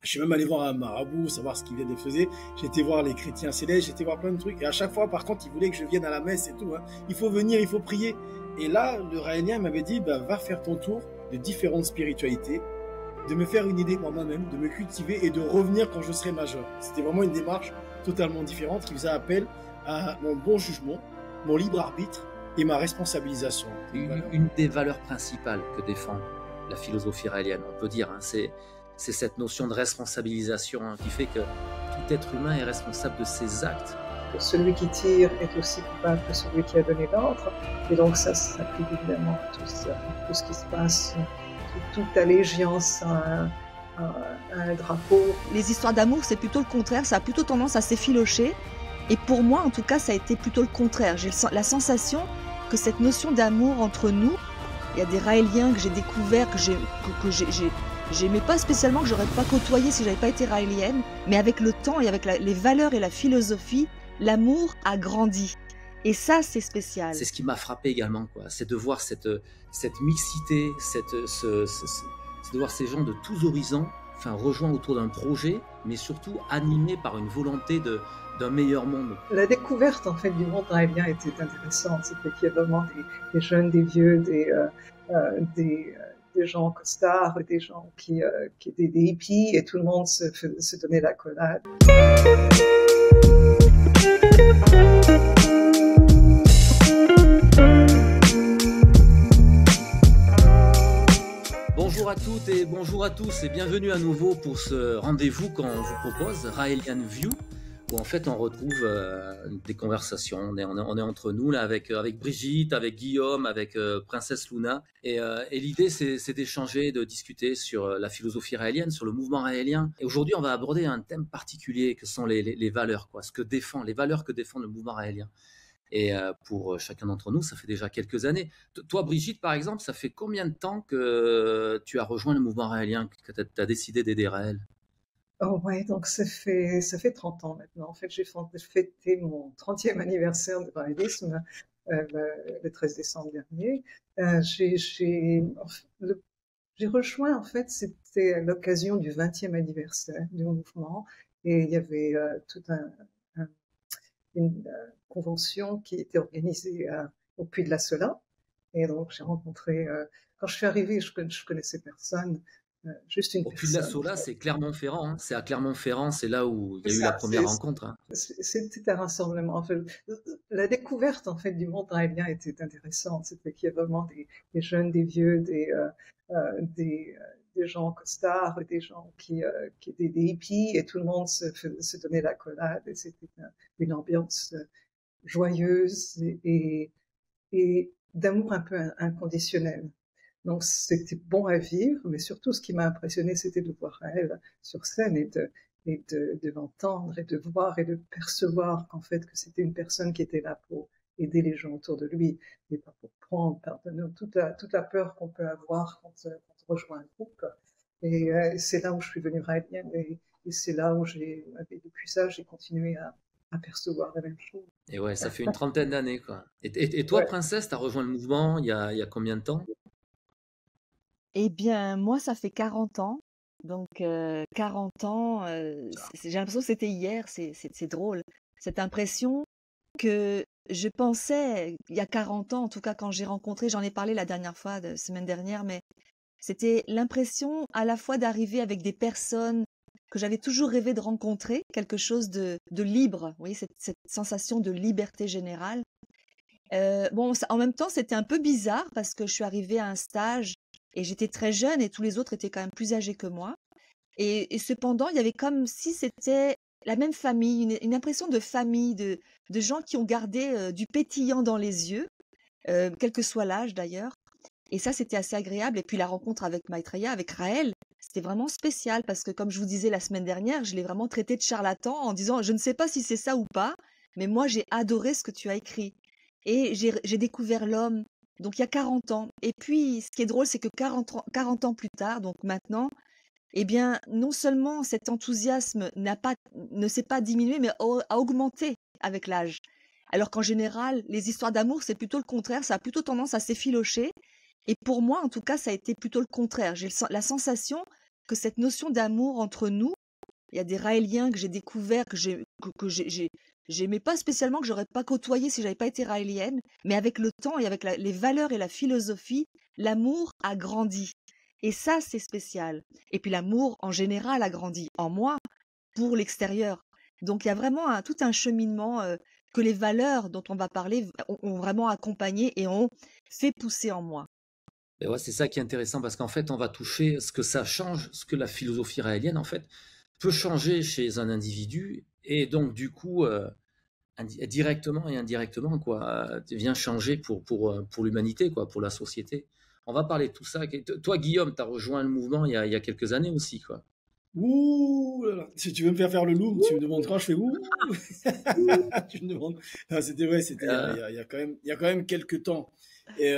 Je suis même allé voir un marabout, savoir ce qu'il faisait. J'ai été voir les chrétiens célestes, j'ai été voir plein de trucs. Et à chaque fois, par contre, ils voulaient que je vienne à la messe et tout. Hein. Il faut venir, il faut prier. Et là, le raélien m'avait dit, bah, va faire ton tour de différentes spiritualités, de me faire une idée par moi-même, de me cultiver et de revenir quand je serai majeur. C'était vraiment une démarche totalement différente qui faisait appel à mon bon jugement, mon libre arbitre et ma responsabilisation. Une des valeurs principales que défend la philosophie raélienne, on peut dire, hein, c'est cette notion de responsabilisation hein, qui fait que tout être humain est responsable de ses actes. Que celui qui tire est aussi coupable que celui qui a donné l'ordre. Et donc ça s'applique évidemment à tout ce qui se passe, toute allégeance à un drapeau. Les histoires d'amour, c'est plutôt le contraire, ça a plutôt tendance à s'effilocher. Et pour moi, en tout cas, ça a été plutôt le contraire. J'ai la sensation que cette notion d'amour entre nous, il y a des Raéliens que j'ai découverts, que j'aimais pas spécialement, que j'aurais pas côtoyé si j'avais pas été raélienne, mais avec le temps et avec les valeurs et la philosophie, l'amour a grandi. Et ça, c'est spécial. C'est ce qui m'a frappé également, quoi. C'est de voir cette mixité, c'est de voir ces gens de tous horizons, rejoints autour d'un projet, mais surtout animés par une volonté d'un meilleur monde. La découverte en fait du monde raélien était intéressante. C'était qu'il y a vraiment des jeunes, des vieux, des gens costards, des gens qui étaient des hippies, et tout le monde se donnait la collade. Bonjour à toutes et bonjour à tous et bienvenue à nouveau pour ce rendez-vous qu'on vous propose, Raelian View, où en fait on retrouve des conversations. On est entre nous là avec Brigitte, avec Guillaume, avec Princesse Luna. Et l'idée c'est d'échanger, de discuter sur la philosophie raélienne, sur le mouvement raélien. Et aujourd'hui on va aborder un thème particulier que sont les valeurs, quoi, les valeurs que défend le mouvement raélien. Et pour chacun d'entre nous, ça fait déjà quelques années. Toi, Brigitte, par exemple, ça fait combien de temps que tu as rejoint le mouvement raélien, que tu as décidé d'aider Raël? Oh ouais, donc ça fait 30 ans maintenant. En fait, j'ai fêté mon 30e anniversaire de raélisme le 13 décembre dernier. J'ai rejoint, en fait, c'était à l'occasion du 20e anniversaire du mouvement, et il y avait une convention qui était organisée au Puy de la Sola. Et donc, j'ai rencontré, quand je suis arrivée, je connaissais personne, juste une personne. Au Puy de la Sola, c'est Clermont-Ferrand, hein. C'est à Clermont-Ferrand, c'est là où il y a eu la première rencontre. Hein. C'était un rassemblement. En fait, la découverte, en fait, du monde raélien était intéressante. C'était qu'il y a vraiment des jeunes, des vieux, des gens costards, des gens qui étaient des hippies, et tout le monde se donnait la collade, et c'était une ambiance joyeuse et d'amour un peu inconditionnel. Donc c'était bon à vivre, mais surtout ce qui m'a impressionné, c'était de voir Raël sur scène et de l'entendre et de voir et de percevoir qu'en fait que c'était une personne qui était là pour aider les gens autour de lui, et pas pour prendre, pardonner toute la peur qu'on peut avoir quand on rejoint un groupe. Et c'est là où je suis devenue raélienne, et c'est là où depuis ça, j'ai continué à percevoir la même chose. Et ouais, ça fait une trentaine d'années, quoi. Et toi, ouais. Princesse, tu as rejoint le mouvement il y a combien de temps? Eh bien, moi, ça fait 40 ans. Donc, 40 ans, j'ai l'impression que c'était hier, c'est drôle. Cette impression que je pensais, il y a 40 ans, en tout cas quand j'ai rencontré, j'en ai parlé la dernière fois, la semaine dernière, mais c'était l'impression à la fois d'arriver avec des personnes que j'avais toujours rêvé de rencontrer, quelque chose de libre, vous voyez, cette sensation de liberté générale. Bon, en même temps, c'était un peu bizarre parce que je suis arrivée à un stage et j'étais très jeune et tous les autres étaient quand même plus âgés que moi. Et cependant, il y avait comme si c'était la même famille, une impression de famille, de gens qui ont gardé du pétillant dans les yeux, quel que soit l'âge d'ailleurs. Et ça, c'était assez agréable. Et puis la rencontre avec Maitreya, avec Raël, c'était vraiment spécial parce que, comme je vous disais la semaine dernière, je l'ai vraiment traité de charlatan en disant « je ne sais pas si c'est ça ou pas, mais moi j'ai adoré ce que tu as écrit ». Et j'ai découvert l'homme, donc il y a 40 ans. Et puis, ce qui est drôle, c'est que 40 ans plus tard, donc maintenant, eh bien, non seulement cet enthousiasme ne s'est pas diminué, mais a augmenté avec l'âge. Alors qu'en général, les histoires d'amour, c'est plutôt le contraire, ça a plutôt tendance à s'effilocher. Et pour moi, en tout cas, ça a été plutôt le contraire. J'ai la sensation que cette notion d'amour entre nous, il y a des Raéliens que j'ai découverts, j'aimais pas spécialement, que j'aurais pas côtoyé si j'avais pas été raélienne, mais avec le temps et avec les valeurs et la philosophie, l'amour a grandi. Et ça, c'est spécial. Et puis l'amour, en général, a grandi en moi pour l'extérieur. Donc il y a vraiment tout un cheminement que les valeurs dont on va parler ont vraiment accompagné et ont fait pousser en moi. Et ouais, c'est ça qui est intéressant parce qu'en fait, on va toucher ce que ça change, ce que la philosophie raélienne, en fait, peut changer chez un individu et donc, du coup, directement et indirectement, quoi, vient changer pour l'humanité, quoi, pour la société. On va parler de tout ça. Toi, Guillaume, tu as rejoint le mouvement il y a quelques années aussi, quoi. Ouh là là. Si tu veux me faire le loup, tu me demandes quand je fais ouh. Tu me demandes. Non, c'était ouais, c'était Euh, il y a quand même quelques temps. Et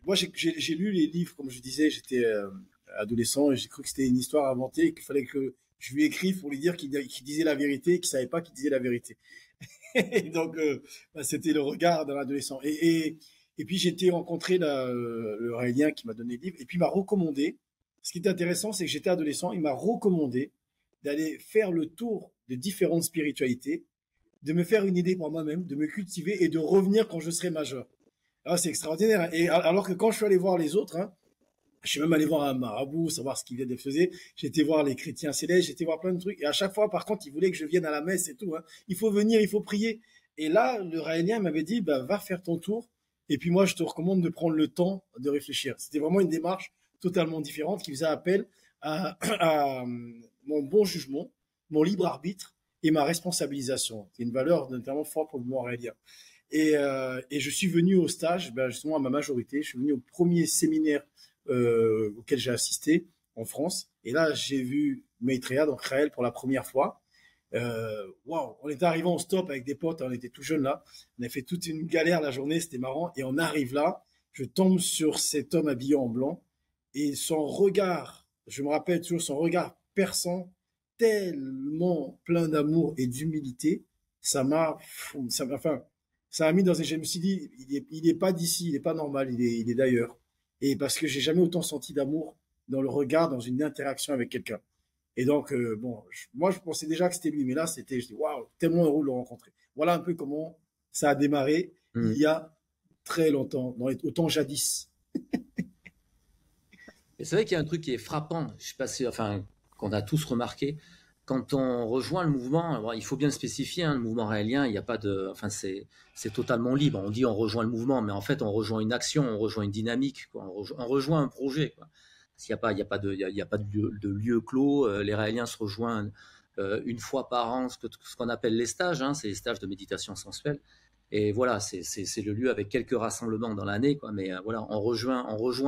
moi, j'ai lu les livres, comme je disais, j'étais adolescent et j'ai cru que c'était une histoire inventée et qu'il fallait que je lui écrive pour lui dire qu'il disait la vérité et qu'il savait pas qu'il disait la vérité. Et donc, bah, c'était le regard d'un adolescent. Et puis, j'ai été rencontrer le Raélien qui m'a donné le livre et puis il m'a recommandé. Ce qui est intéressant, c'est que j'étais adolescent, il m'a recommandé d'aller faire le tour de différentes spiritualités, de me faire une idée pour moi-même, de me cultiver et de revenir quand je serai majeur. Ah, c'est extraordinaire. Et alors que quand je suis allé voir les autres, hein, je suis même allé voir un marabout, savoir ce qu'il faisait. J'ai été voir les chrétiens célestes, j'ai été voir plein de trucs. Et à chaque fois, par contre, ils voulaient que je vienne à la messe et tout. Hein. Il faut venir, il faut prier. Et là, le Raélien m'avait dit, bah, va faire ton tour. Et puis moi, je te recommande de prendre le temps de réfléchir. C'était vraiment une démarche totalement différente qui faisait appel à mon bon jugement, mon libre arbitre et ma responsabilisation. C'est une valeur notamment forte pour le mouvement Raélien. Et je suis venu au stage, ben justement à ma majorité, je suis venu au premier séminaire auquel j'ai assisté en France. Et là, j'ai vu Maitreya, donc Raël, pour la première fois. Waouh, on était arrivé en stop avec des potes, on était tout jeunes là. On a fait toute une galère la journée, c'était marrant. Et on arrive là, je tombe sur cet homme habillé en blanc et son regard, je me rappelle toujours son regard perçant, tellement plein d'amour et d'humilité, enfin, ça m'a mis dans un, je me suis dit, il est pas d'ici, il est pas normal, il est d'ailleurs. Et parce que j'ai jamais autant senti d'amour dans le regard, dans une interaction avec quelqu'un. Et donc, bon, moi, je pensais déjà que c'était lui, mais là, je dis, waouh, tellement heureux de le rencontrer. Voilà un peu comment ça a démarré il y a très longtemps, au temps jadis. Et c'est vrai qu'il y a un truc qui est frappant, je sais pas si, enfin, qu'on a tous remarqué, quand on rejoint le mouvement, bon, il faut bien le spécifier, hein, le mouvement raélien, il n'y a pas de, enfin, c'est totalement libre. On dit on rejoint le mouvement, mais en fait, on rejoint une action, on rejoint une dynamique, quoi, on rejoint un projet, quoi. Parce qu'il n'y a pas, il y a pas de lieu clos. Les Raéliens se rejoignent une fois par an, ce qu'on appelle les stages, hein, c'est les stages de méditation sensuelle. Et voilà, c'est le lieu avec quelques rassemblements dans l'année, quoi. Mais voilà, on rejoint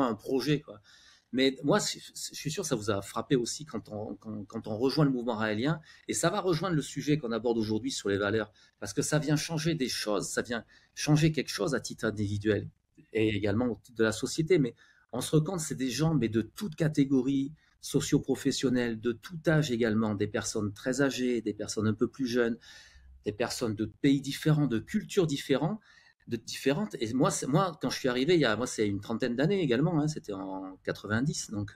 un projet, quoi. Mais moi, je suis sûr que ça vous a frappé aussi quand on rejoint le mouvement raélien, et ça va rejoindre le sujet qu'on aborde aujourd'hui sur les valeurs, parce que ça vient changer des choses, ça vient changer quelque chose à titre individuel, et également au titre de la société, mais on se rend compte, c'est des gens, mais de toutes catégories socio-professionnelles, de tout âge également, des personnes très âgées, des personnes un peu plus jeunes, des personnes de pays différents, de cultures différentes, Et moi, quand je suis arrivé, moi, c'est une trentaine d'années également, hein, c'était en 90, donc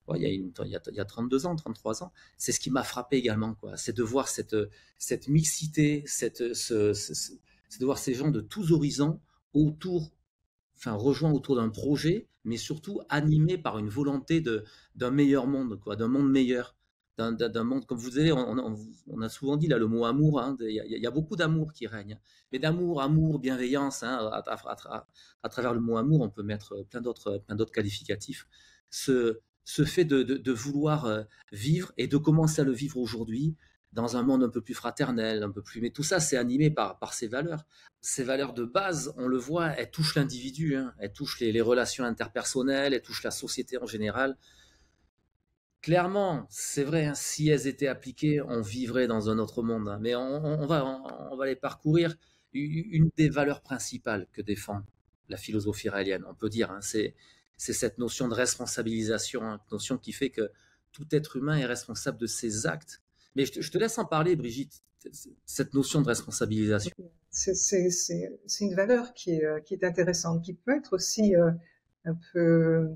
ouais, il y a 32 ans, 33 ans. C'est ce qui m'a frappé également, quoi. C'est de voir cette mixité, c'est de voir ces gens de tous horizons rejoints autour d'un projet, mais surtout animés par une volonté d'un meilleur monde, quoi, d'un monde meilleur. D'un monde, comme vous savez, on a souvent dit là le mot amour, hein, il y a beaucoup d'amour qui règne, mais amour, bienveillance, hein, à travers le mot amour, on peut mettre plein d'autres qualificatifs. Ce fait de vouloir vivre et de commencer à le vivre aujourd'hui dans un monde un peu plus fraternel, un peu plus, mais tout ça c'est animé par ces valeurs. Ces valeurs de base, on le voit, elles touchent l'individu, hein, elles touchent les relations interpersonnelles, elles touchent la société en général. Clairement, c'est vrai, hein, si elles étaient appliquées, on vivrait dans un autre monde, hein, mais on va les parcourir. Une des valeurs principales que défend la philosophie raélienne, on peut dire, hein, c'est cette notion de responsabilisation, hein, une notion qui fait que tout être humain est responsable de ses actes. Mais je te laisse en parler, Brigitte, cette notion de responsabilisation. C'est une valeur qui est intéressante, qui peut être aussi un peu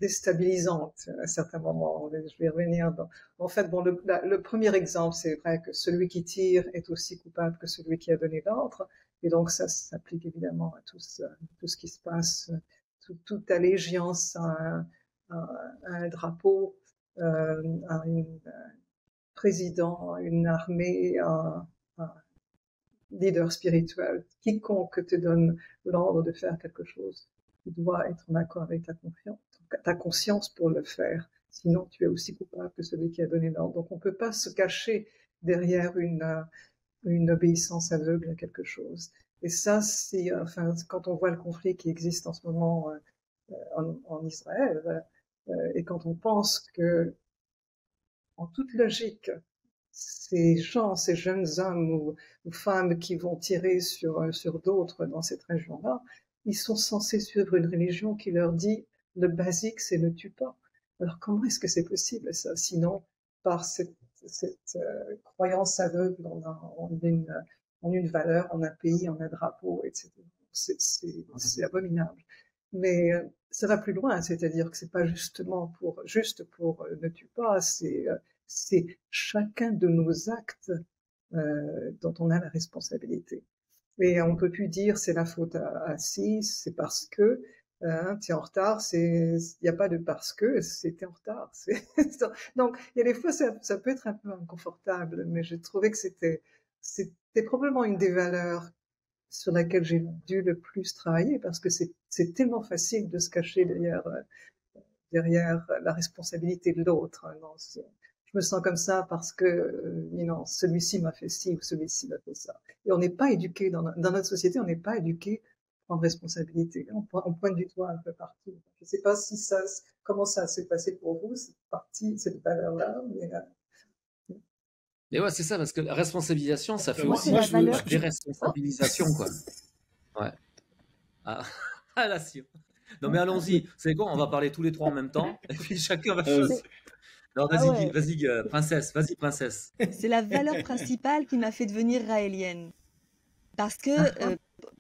déstabilisante à certains moments. Je vais revenir. En fait, bon, le premier exemple, c'est vrai que celui qui tire est aussi coupable que celui qui a donné l'ordre, et donc ça s'applique évidemment à tout ce qui se passe, toute allégeance à un drapeau, à un président, à une armée, à un leader spirituel. Quiconque te donne l'ordre de faire quelque chose, tu dois être en accord avec ta conscience pour le faire. Sinon, tu es aussi coupable que celui qui a donné l'ordre. Donc, on ne peut pas se cacher derrière une obéissance aveugle à quelque chose. Et ça, enfin, quand on voit le conflit qui existe en ce moment en Israël, et quand on pense que, en toute logique, ces jeunes hommes ou femmes qui vont tirer sur d'autres dans cette région-là, ils sont censés suivre une religion qui leur dit le basique, c'est ne tue pas. Alors comment est-ce que c'est possible ça? Sinon, par cette croyance aveugle en une valeur, en un pays, en un drapeau, etc. C'est abominable. Mais ça va plus loin, c'est-à-dire que c'est pas juste pour ne tue pas, c'est chacun de nos actes dont on a la responsabilité. Et on peut plus dire c'est la faute à si, c'est parce que t'es en retard, il n'y a pas de parce que, c'était en retard. Donc, il y a des fois, ça peut être un peu inconfortable, mais j'ai trouvé que c'était probablement une des valeurs sur laquelle j'ai dû le plus travailler, parce que c'est tellement facile de se cacher derrière la responsabilité de l'autre. Je me sens comme ça parce que celui-ci m'a fait ci ou celui-ci m'a fait ça. Et on n'est pas éduqué dans notre société, on n'est pas éduqué à prendre responsabilité. On pointe du doigt un peu partout. Je ne sais pas comment ça s'est passé pour vous, cette valeur-là, Mais ouais, c'est ça, parce que la responsabilisation, ça fait Moi, aussi c'est la valeur. déresponsabilisation, quoi. Ouais. Ah, ah là, si. Non, mais allons-y. C'est quoi? On va parler tous les trois en même temps, et puis chacun va choisir. Non, Ah ouais. vas-y, princesse, vas-y, princesse. C'est la valeur principale qui m'a fait devenir raélienne. Parce que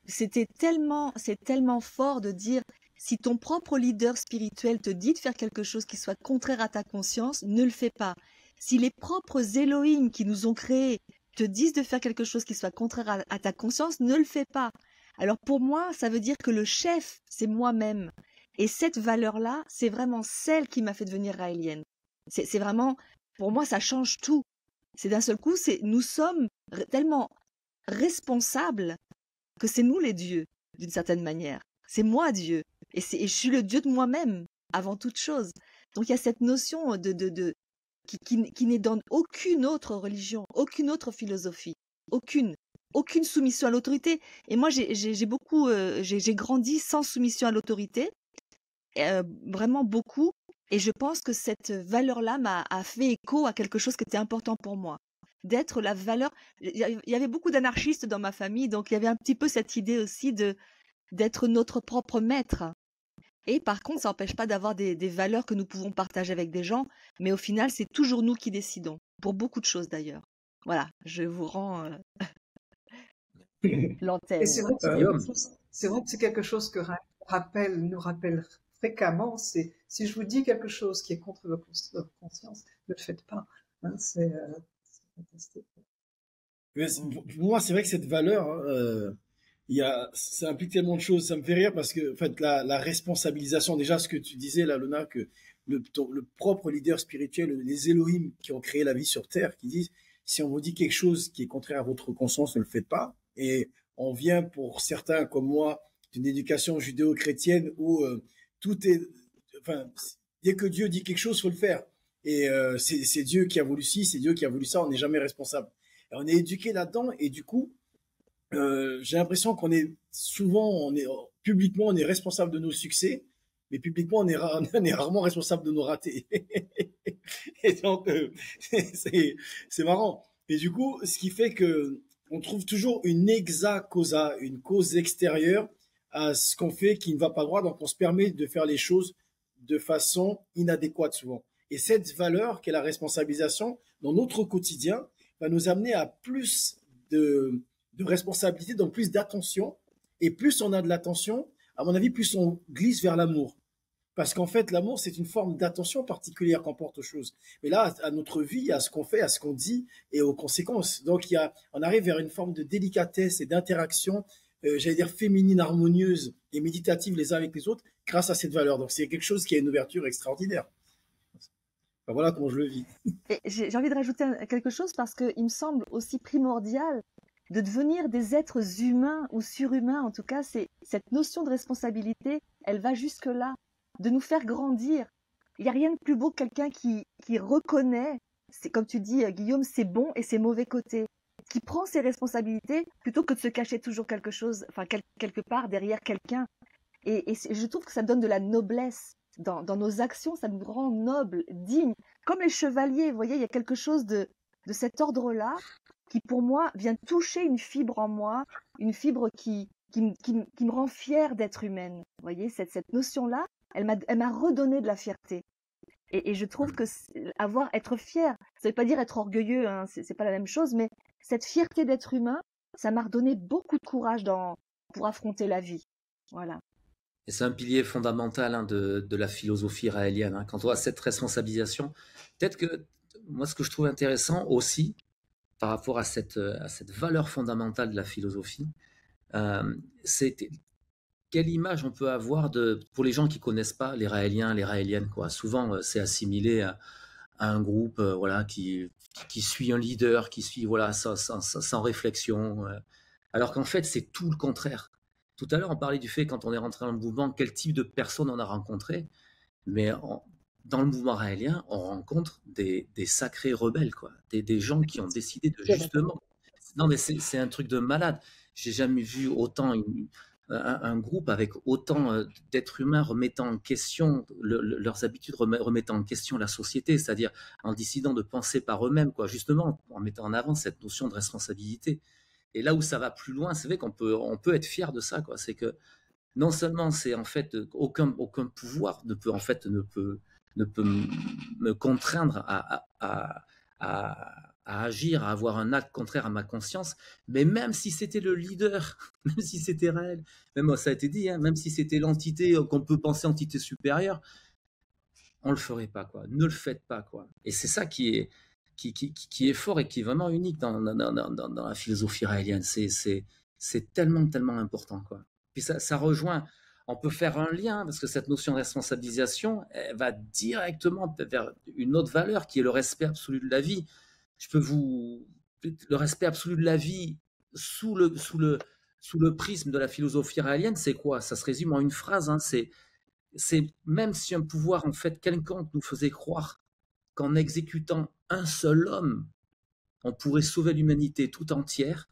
c'est tellement fort de dire, si ton propre leader spirituel te dit de faire quelque chose qui soit contraire à ta conscience, ne le fais pas. Si les propres Elohim qui nous ont créés te disent de faire quelque chose qui soit contraire à ta conscience, ne le fais pas. Alors pour moi, ça veut dire que le chef, c'est moi-même. Et cette valeur-là, c'est vraiment celle qui m'a fait devenir raélienne. C'est vraiment, pour moi, ça change tout. C'est d'un seul coup, nous sommes tellement responsables que c'est nous les dieux, d'une certaine manière. C'est moi Dieu. Et je suis le Dieu de moi-même, avant toute chose. Donc il y a cette notion qui n'est dans aucune autre religion, aucune autre philosophie, aucune soumission à l'autorité. Et moi, j'ai grandi sans soumission à l'autorité, vraiment beaucoup. Et je pense que cette valeur-là a fait écho à quelque chose qui était important pour moi. D'être la valeur. Il y avait beaucoup d'anarchistes dans ma famille, donc il y avait un petit peu cette idée aussi d'être notre propre maître. Et par contre, ça n'empêche pas d'avoir des valeurs que nous pouvons partager avec des gens, mais au final, c'est toujours nous qui décidons, pour beaucoup de choses d'ailleurs. Voilà, je vous rends l'antenne. Et c'est vrai que c'est quelque chose que nous rappelle fréquemment. Si je vous dis quelque chose qui est contre votre conscience, ne le faites pas. Hein, c'est fantastique. Pour moi, c'est vrai que cette valeur, ça implique tellement de choses. Ça me fait rire parce que, en fait, la responsabilisation, déjà, ce que tu disais là, Lona, que le propre leader spirituel, les Elohim qui ont créé la vie sur Terre, qui disent, si on vous dit quelque chose qui est contraire à votre conscience, ne le faites pas. Et on vient, pour certains comme moi, d'une éducation judéo-chrétienne où tout est, enfin, dès que Dieu dit quelque chose, faut le faire. Et c'est Dieu qui a voulu ci, c'est Dieu qui a voulu ça, on n'est jamais responsable. Et on est éduqué là-dedans et du coup, j'ai l'impression qu'on est souvent, publiquement, on est responsable de nos succès, mais publiquement, on est rarement responsable de nos ratés. Et donc, c'est marrant. Et du coup, ce qui fait que on trouve toujours une causa, une cause extérieure à ce qu'on fait qui ne va pas droit, donc on se permet de faire les choses de façon inadéquate souvent. Et cette valeur qu'est la responsabilisation dans notre quotidien va nous amener à plus de responsabilité, donc plus d'attention. Et plus on a de l'attention, à mon avis, plus on glisse vers l'amour. Parce qu'en fait, l'amour, c'est une forme d'attention particulière qu'on porte aux choses. Mais là, à notre vie, à ce qu'on fait, à ce qu'on dit et aux conséquences. Donc, on arrive vers une forme de délicatesse et d'interaction, j'allais dire féminine, harmonieuse et méditative les uns avec les autres, grâce à cette valeur. Donc, c'est quelque chose qui a une ouverture extraordinaire. Enfin, voilà comment je le vis. Et j'ai envie de rajouter quelque chose parce qu'il me semble aussi primordial de devenir des êtres humains ou surhumains. En tout cas, c'est cette notion de responsabilité, elle va jusque-là, de nous faire grandir. Il n'y a rien de plus beau que quelqu'un qui reconnaît, c'est comme tu dis, Guillaume, ses bons et ses mauvais côtés, qui prend ses responsabilités plutôt que de se cacher toujours quelque chose, enfin quelque part derrière quelqu'un. Et je trouve que ça donne de la noblesse dans nos actions, ça nous rend nobles, dignes. Comme les chevaliers, vous voyez, il y a quelque chose de cet ordre-là qui, pour moi, vient toucher une fibre en moi, une fibre qui me rend fière d'être humaine. Vous voyez, cette notion-là, elle m'a redonné de la fierté. Et je trouve que être fier, ça ne veut pas dire être orgueilleux, hein, c'est pas la même chose, mais cette fierté d'être humain, ça m'a redonné beaucoup de courage pour affronter la vie. Voilà. Et c'est un pilier fondamental, hein, de la philosophie raélienne. Hein. Quand on a cette responsabilisation, peut-être que moi, ce que je trouve intéressant aussi, par rapport à cette valeur fondamentale de la philosophie, c'est quelle image on peut avoir pour les gens qui connaissent pas les Raéliens, les Raéliennes, quoi. Souvent, c'est assimilé à un groupe, voilà, qui suit un leader, qui suit, voilà, sans réflexion. Alors qu'en fait, c'est tout le contraire. Tout à l'heure, on parlait du fait, quand on est rentré dans le mouvement, quel type de personnes on a rencontré. Mais dans le mouvement raélien, on rencontre des sacrés rebelles, quoi. Des gens qui ont décidé de justement... Non, mais c'est un truc de malade. J'ai jamais vu autant un groupe avec autant d'êtres humains remettant en question leurs habitudes, remettant en question la société, c'est-à-dire en décidant de penser par eux-mêmes, quoi, justement, en mettant en avant cette notion de responsabilité. Et là où ça va plus loin, c'est vrai qu'on peut être fier de ça, quoi. C'est que non seulement c'est en fait aucun pouvoir ne peut me contraindre à agir, à avoir un acte contraire à ma conscience, mais même si c'était le leader, même si c'était réel, même ça a été dit, hein, même si c'était l'entité qu'on peut penser entité supérieure, on le ferait pas, quoi. Ne le faites pas, quoi. Et c'est ça qui est fort et qui est vraiment unique dans la philosophie raélienne. C'est tellement, tellement important, quoi. Puis ça rejoint, on peut faire un lien, parce que cette notion de responsabilisation, elle va directement vers une autre valeur qui est le respect absolu de la vie. Le respect absolu de la vie sous le prisme de la philosophie raélienne, c'est quoi? Ça se résume en une phrase, hein, c'est même si un pouvoir en fait quelconque nous faisait croire qu'en exécutant un seul homme, on pourrait sauver l'humanité tout entière,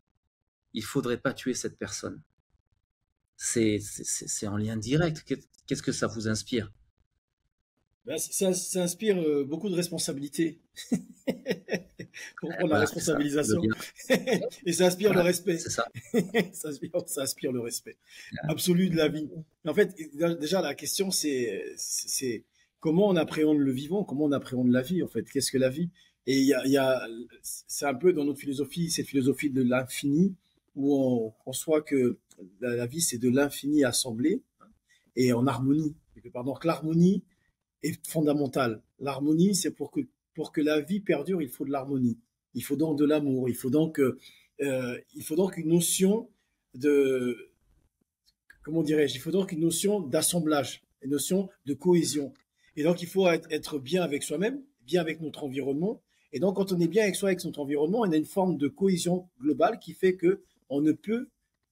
il ne faudrait pas tuer cette personne. C'est en lien direct. Qu'est-ce que ça vous inspire? Ben, ça inspire beaucoup de responsabilité pour prendre la Voilà, responsabilisation. Et ça inspire le respect. C'est ça. Ça inspire le respect absolu de la vie. En fait, déjà, la question, c'est comment on appréhende le vivant, comment on appréhende la vie, en fait. Qu'est-ce que la vie? Et c'est un peu dans notre philosophie, cette philosophie de l'infini, où on conçoit que la vie, c'est de l'infini assemblé et en harmonie. Donc, l'harmonie est fondamentale. L'harmonie, c'est pour que la vie perdure, il faut de l'harmonie. Il faut donc de l'amour. Il faut donc une notion de, comment dirais-je, il faut donc une notion d'assemblage, une notion de cohésion. Et donc, il faut être bien avec soi-même, bien avec notre environnement. Et donc, quand on est bien avec soi, avec notre environnement, on a une forme de cohésion globale qui fait que on ne peut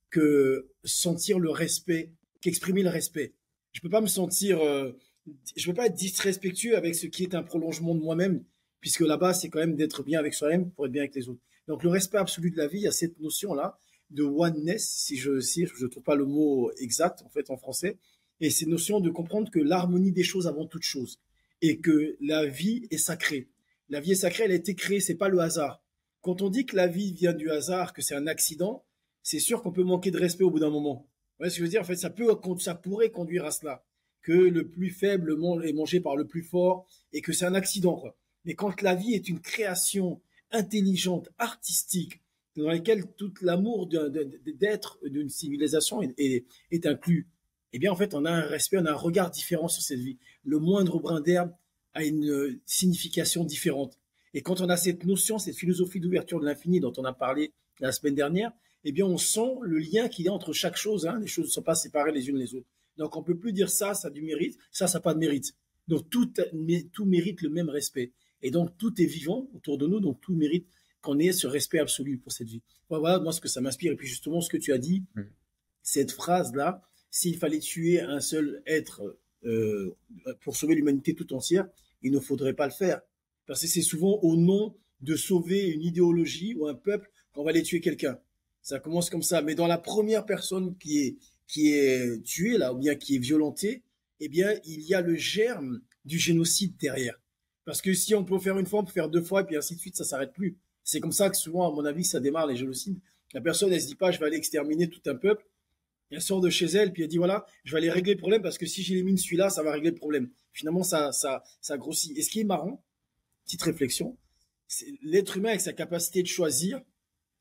que sentir le respect, qu'exprimer le respect. Je peux pas me sentir, je peux pas être disrespectueux avec ce qui est un prolongement de moi-même, puisque là-bas, c'est quand même d'être bien avec soi-même pour être bien avec les autres. Donc, le respect absolu de la vie, il y a cette notion-là de oneness, si je trouve pas le mot exact, en fait, en français, et cette notion de comprendre que l'harmonie des choses avant toute chose, et que la vie est sacrée. La vie est sacrée, elle a été créée, c'est pas le hasard. Quand on dit que la vie vient du hasard, que c'est un accident, c'est sûr qu'on peut manquer de respect au bout d'un moment. Vous voyez ce que je veux dire? En fait, ça pourrait conduire à cela. Que le plus faible est mangé par le plus fort et que c'est un accident, quoi. Mais quand la vie est une création intelligente, artistique, dans laquelle tout l'amour d'être d'une civilisation est inclus, eh bien, en fait, on a un respect, on a un regard différent sur cette vie. Le moindre brin d'herbe a une signification différente. Et quand on a cette notion, cette philosophie d'ouverture de l'infini dont on a parlé la semaine dernière, eh bien, on sent le lien qu'il y a entre chaque chose. Hein. Les choses ne sont pas séparées les unes les autres. Donc, on ne peut plus dire ça, ça a du mérite, ça n'a pas de mérite. Donc, tout mérite le même respect. Et donc, tout est vivant autour de nous, donc tout mérite qu'on ait ce respect absolu pour cette vie. Voilà, moi, ce que ça m'inspire. Et puis, justement, ce que tu as dit, cette phrase-là, s'il fallait tuer un seul être pour sauver l'humanité tout entière, il ne faudrait pas le faire. Parce que c'est souvent au nom de sauver une idéologie ou un peuple qu'on va aller tuer quelqu'un. Ça commence comme ça. Mais dans la première personne qui est tuée, là, ou bien qui est violentée, eh bien, il y a le germe du génocide derrière. Parce que si on peut faire une fois, on peut faire deux fois, et puis ainsi de suite, ça s'arrête plus. C'est comme ça que souvent, à mon avis, ça démarre les génocides. La personne, elle se dit pas, je vais aller exterminer tout un peuple. Elle sort de chez elle, puis elle dit, voilà, je vais aller régler le problème, parce que si j'élimine celui-là, ça va régler le problème. Finalement, ça grossit. Et ce qui est marrant, petite réflexion, c'est l'être humain avec sa capacité de choisir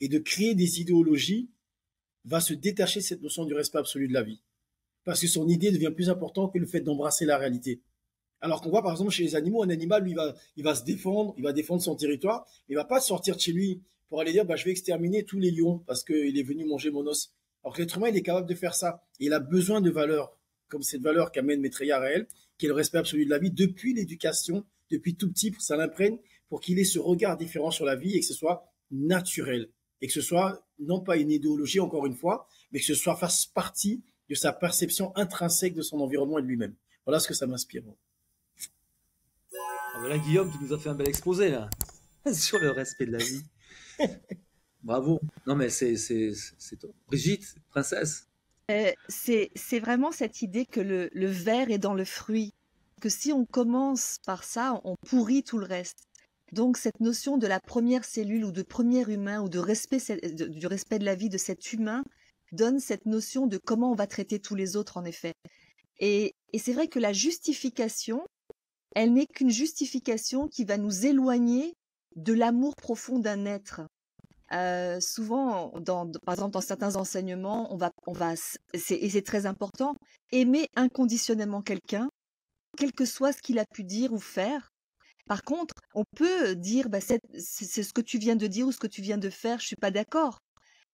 et de créer des idéologies va se détacher de cette notion du respect absolu de la vie. Parce que son idée devient plus importante que le fait d'embrasser la réalité. Alors qu'on voit par exemple chez les animaux, un animal, lui, il va se défendre, il va défendre son territoire, il ne va pas sortir de chez lui pour aller dire, bah, je vais exterminer tous les lions parce qu'il est venu manger mon os. Alors que l'être humain, il est capable de faire ça. Et il a besoin de valeurs, comme cette valeur qu'amène Maitreya à elle, qui est le respect absolu de la vie, depuis l'éducation, depuis tout petit, ça l'imprègne, pour qu'il ait ce regard différent sur la vie et que ce soit naturel. Et que ce soit, non pas une idéologie, encore une fois, mais que ce soit fasse partie de sa perception intrinsèque de son environnement et de lui-même. Voilà ce que ça m'inspire. Ah ben là, Guillaume, tu nous as fait un bel exposé, là, sur le respect de la vie. Bravo. Non, mais c'est toi. Brigitte, princesse. C'est vraiment cette idée que le ver est dans le fruit, que si on commence par ça, on pourrit tout le reste. Donc cette notion de la première cellule ou de premier humain ou de respect, du respect de la vie de cet humain donne cette notion de comment on va traiter tous les autres, en effet. Et c'est vrai que la justification, elle n'est qu'une justification qui va nous éloigner de l'amour profond d'un être. Souvent, par exemple, dans certains enseignements, et c'est très important, aimer inconditionnellement quelqu'un, quel que soit ce qu'il a pu dire ou faire. Par contre, on peut dire, bah, c'est ce que tu viens de dire ou ce que tu viens de faire, je suis pas d'accord.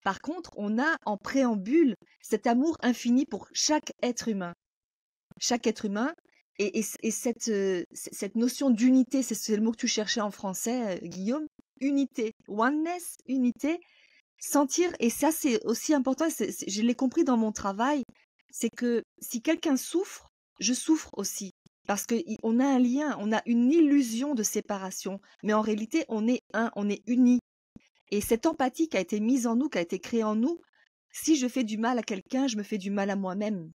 Par contre, on a en préambule cet amour infini pour chaque être humain. Chaque être humain, et cette notion d'unité, c'est le mot que tu cherchais en français, Guillaume, unité, oneness, unité, sentir, et ça c'est aussi important, je l'ai compris dans mon travail, c'est que si quelqu'un souffre, je souffre aussi. Parce qu'on a un lien, on a une illusion de séparation, mais en réalité on est un, on est unis. Et cette empathie qui a été mise en nous, qui a été créée en nous, si je fais du mal à quelqu'un, je me fais du mal à moi-même.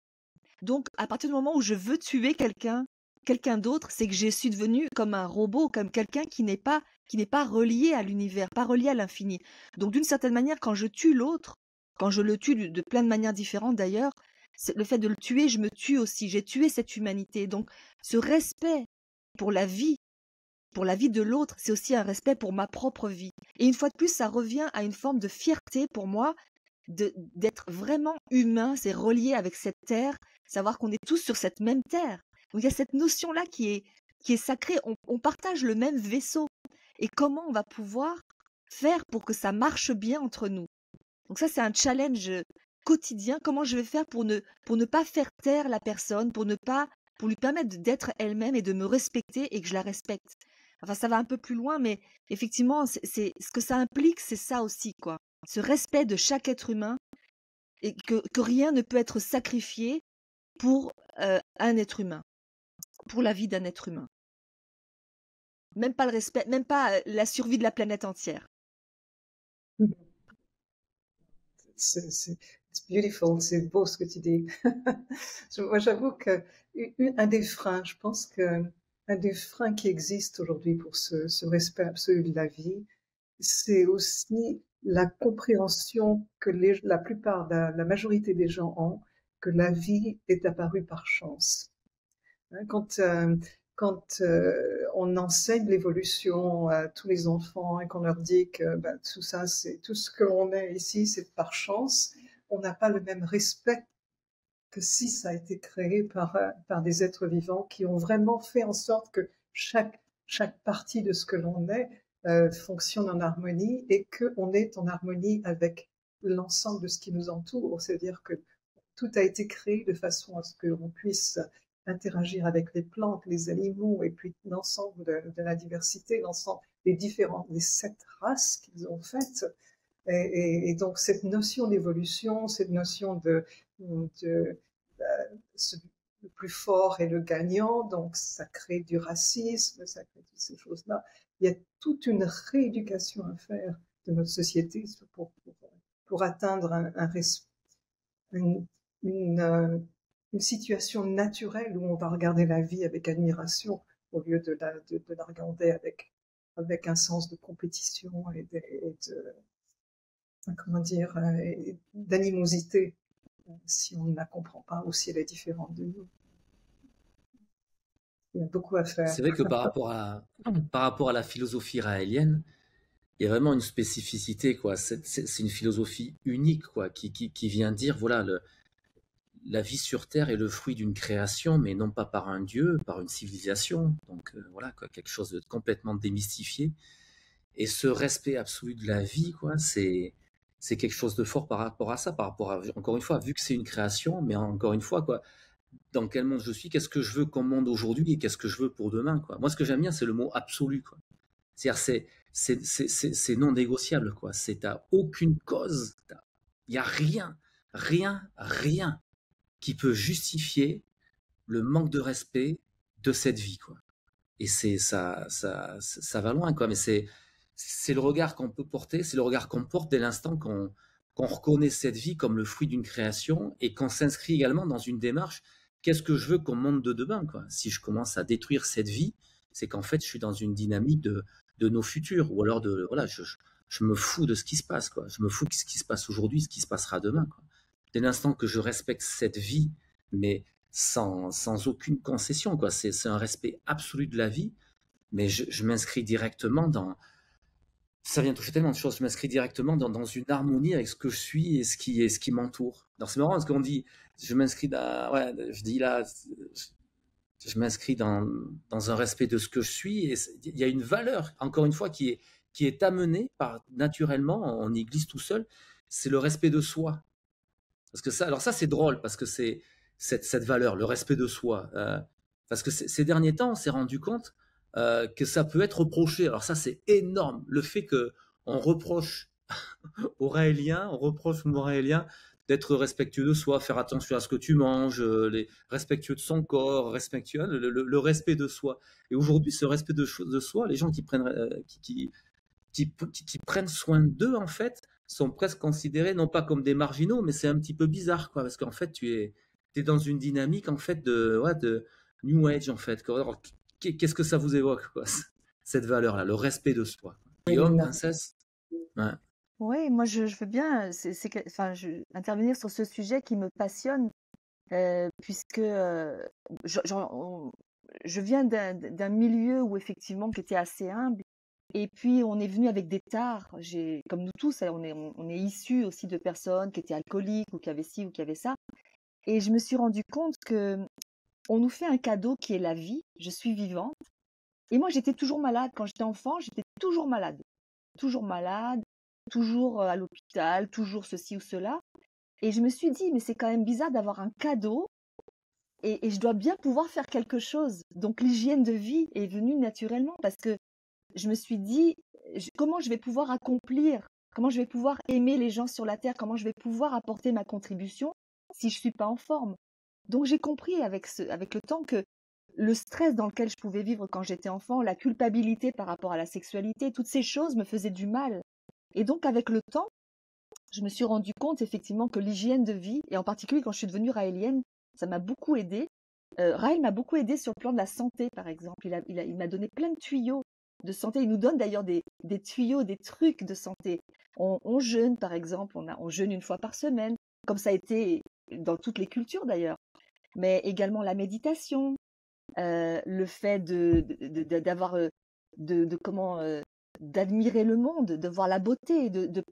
Donc, à partir du moment où je veux tuer quelqu'un d'autre, c'est que je suis devenu comme un robot, comme quelqu'un qui n'est pas relié à l'univers, pas relié à l'infini. Donc, d'une certaine manière, quand je tue l'autre, quand je le tue de plein de manières différentes d'ailleurs, le fait de le tuer, je me tue aussi. J'ai tué cette humanité. Donc, ce respect pour la vie de l'autre, c'est aussi un respect pour ma propre vie. Et une fois de plus, ça revient à une forme de fierté pour moi d'être vraiment humain, c'est relié avec cette terre, savoir qu'on est tous sur cette même terre. Donc il y a cette notion-là qui est sacrée, on partage le même vaisseau. Et comment on va pouvoir faire pour que ça marche bien entre nous? Donc ça, c'est un challenge quotidien. Comment je vais faire pour ne pas faire taire la personne, pour lui permettre d'être elle-même et de me respecter et que je la respecte. Enfin, ça va un peu plus loin, mais effectivement, c'est ce que ça implique, c'est ça aussi, quoi. Ce respect de chaque être humain et que rien ne peut être sacrifié pour un être humain, pour la vie d'un être humain. Même pas le respect, même pas la survie de la planète entière. C'est beautiful, c'est beau ce que tu dis. Moi, j'avoue que un des freins, je pense que un des freins qui existe aujourd'hui pour ce respect absolu de la vie, c'est aussi la compréhension que la plupart, la majorité des gens ont, que la vie est apparue par chance. Quand on enseigne l'évolution à tous les enfants et qu'on leur dit que tout ça, c'est tout ce que l'on est ici, c'est par chance, on n'a pas le même respect que si ça a été créé par des êtres vivants qui ont vraiment fait en sorte que chaque partie de ce que l'on est fonctionne en harmonie et qu'on est en harmonie avec l'ensemble de ce qui nous entoure. C'est-à-dire que tout a été créé de façon à ce qu'on puisse interagir avec les plantes, les animaux et puis l'ensemble de la diversité, l'ensemble des 7 races qu'ils ont faites. Et donc cette notion d'évolution, cette notion de le plus fort et le gagnant, donc ça crée du racisme, ça crée toutes ces choses-là. Il y a toute une rééducation à faire de notre société pour atteindre une situation naturelle où on va regarder la vie avec admiration au lieu de la regarder avec un sens de compétition et comment dire, d'animosité si on ne la comprend pas ou si elle est différente de nous. Il y a beaucoup à faire. C'est vrai que par rapport à la philosophie raélienne, il y a vraiment une spécificité, quoi. C'est une philosophie unique, quoi, qui vient dire, voilà, la vie sur Terre est le fruit d'une création, mais non pas par un dieu, par une civilisation. Donc voilà, quoi, quelque chose de complètement démystifié. Et ce respect absolu de la vie, quoi, c'est quelque chose de fort par rapport à ça, par rapport à, encore une fois, vu que c'est une création, mais encore une fois, quoi, dans quel monde je suis, qu'est-ce que je veux comme monde aujourd'hui et qu'est-ce que je veux pour demain, quoi. Moi, ce que j'aime bien, c'est le mot absolu, quoi. C'est-à-dire, c'est non négociable, quoi. C'est à aucune cause, il n'y a rien qui peut justifier le manque de respect de cette vie, quoi. Et ça va loin, quoi. Mais c'est le regard qu'on peut porter, c'est le regard qu'on porte dès l'instant qu'on reconnaît cette vie comme le fruit d'une création et qu'on s'inscrit également dans une démarche. Qu'est-ce que je veux qu'on monde de demain, quoi? Si je commence à détruire cette vie, c'est qu'en fait, je suis dans une dynamique de nos futurs, ou alors voilà, je me fous de ce qui se passe, quoi. Je me fous de ce qui se passe aujourd'hui, ce qui se passera demain, quoi. Dès l'instant que je respecte cette vie, mais sans aucune concession, quoi. C'est un respect absolu de la vie, mais je m'inscris directement dans... Ça vient toucher tellement de choses, je m'inscris directement dans une harmonie avec ce que je suis et ce qui m'entoure. Alors c'est marrant parce qu'on dit, je m'inscris je m'inscris dans un respect de ce que je suis, et il y a une valeur, encore une fois, qui est amenée naturellement, on y glisse tout seul, c'est le respect de soi. Parce que ça, alors ça c'est drôle, parce que c'est cette valeur, le respect de soi. Parce que ces derniers temps, on s'est rendu compte que ça peut être reproché. Alors ça c'est énorme, le fait qu'on reproche aux Raéliens, on reproche aux Montréaliens d'être respectueux de soi, faire attention à ce que tu manges, respectueux de son corps, respectueux, le respect de soi. Et aujourd'hui, ce respect de soi, les gens qui prennent soin d'eux, en fait, sont presque considérés non pas comme des marginaux, mais c'est un petit peu bizarre, quoi, parce qu'en fait, tu es dans une dynamique, en fait, de New Age, en fait. Alors, qu'est-ce que ça vous évoque, quoi, cette valeur-là, le respect de soi? Guillaume, princesse? Ouais. Oui, moi je veux bien intervenir sur ce sujet qui me passionne, puisque je viens d'un milieu où effectivement qui était assez humble, et puis on est venu avec des tares. Comme nous tous, on est issus aussi de personnes qui étaient alcooliques ou qui avaient ci ou qui avaient ça, et je me suis rendu compte que on nous fait un cadeau qui est la vie. Je suis vivante, et moi j'étais toujours malade quand j'étais enfant, j'étais toujours malade, toujours à l'hôpital, toujours ceci ou cela. Et je me suis dit, mais c'est quand même bizarre d'avoir un cadeau et je dois bien pouvoir faire quelque chose. Donc l'hygiène de vie est venue naturellement parce que je me suis dit, comment je vais pouvoir accomplir, comment je vais pouvoir aimer les gens sur la terre, comment je vais pouvoir apporter ma contribution si je ne suis pas en forme. Donc j'ai compris avec le temps que le stress dans lequel je pouvais vivre quand j'étais enfant, la culpabilité par rapport à la sexualité, toutes ces choses me faisaient du mal. Et donc, avec le temps, je me suis rendu compte effectivement que l'hygiène de vie, et en particulier quand je suis devenue raélienne, ça m'a beaucoup aidée. Raël m'a beaucoup aidée sur le plan de la santé, par exemple. Il m'a donné plein de tuyaux de santé. Il nous donne d'ailleurs des tuyaux, des trucs de santé. On jeûne, par exemple. On jeûne une fois par semaine, comme ça a été dans toutes les cultures d'ailleurs. Mais également la méditation, le fait d'avoir d'admirer le monde, de voir la beauté, de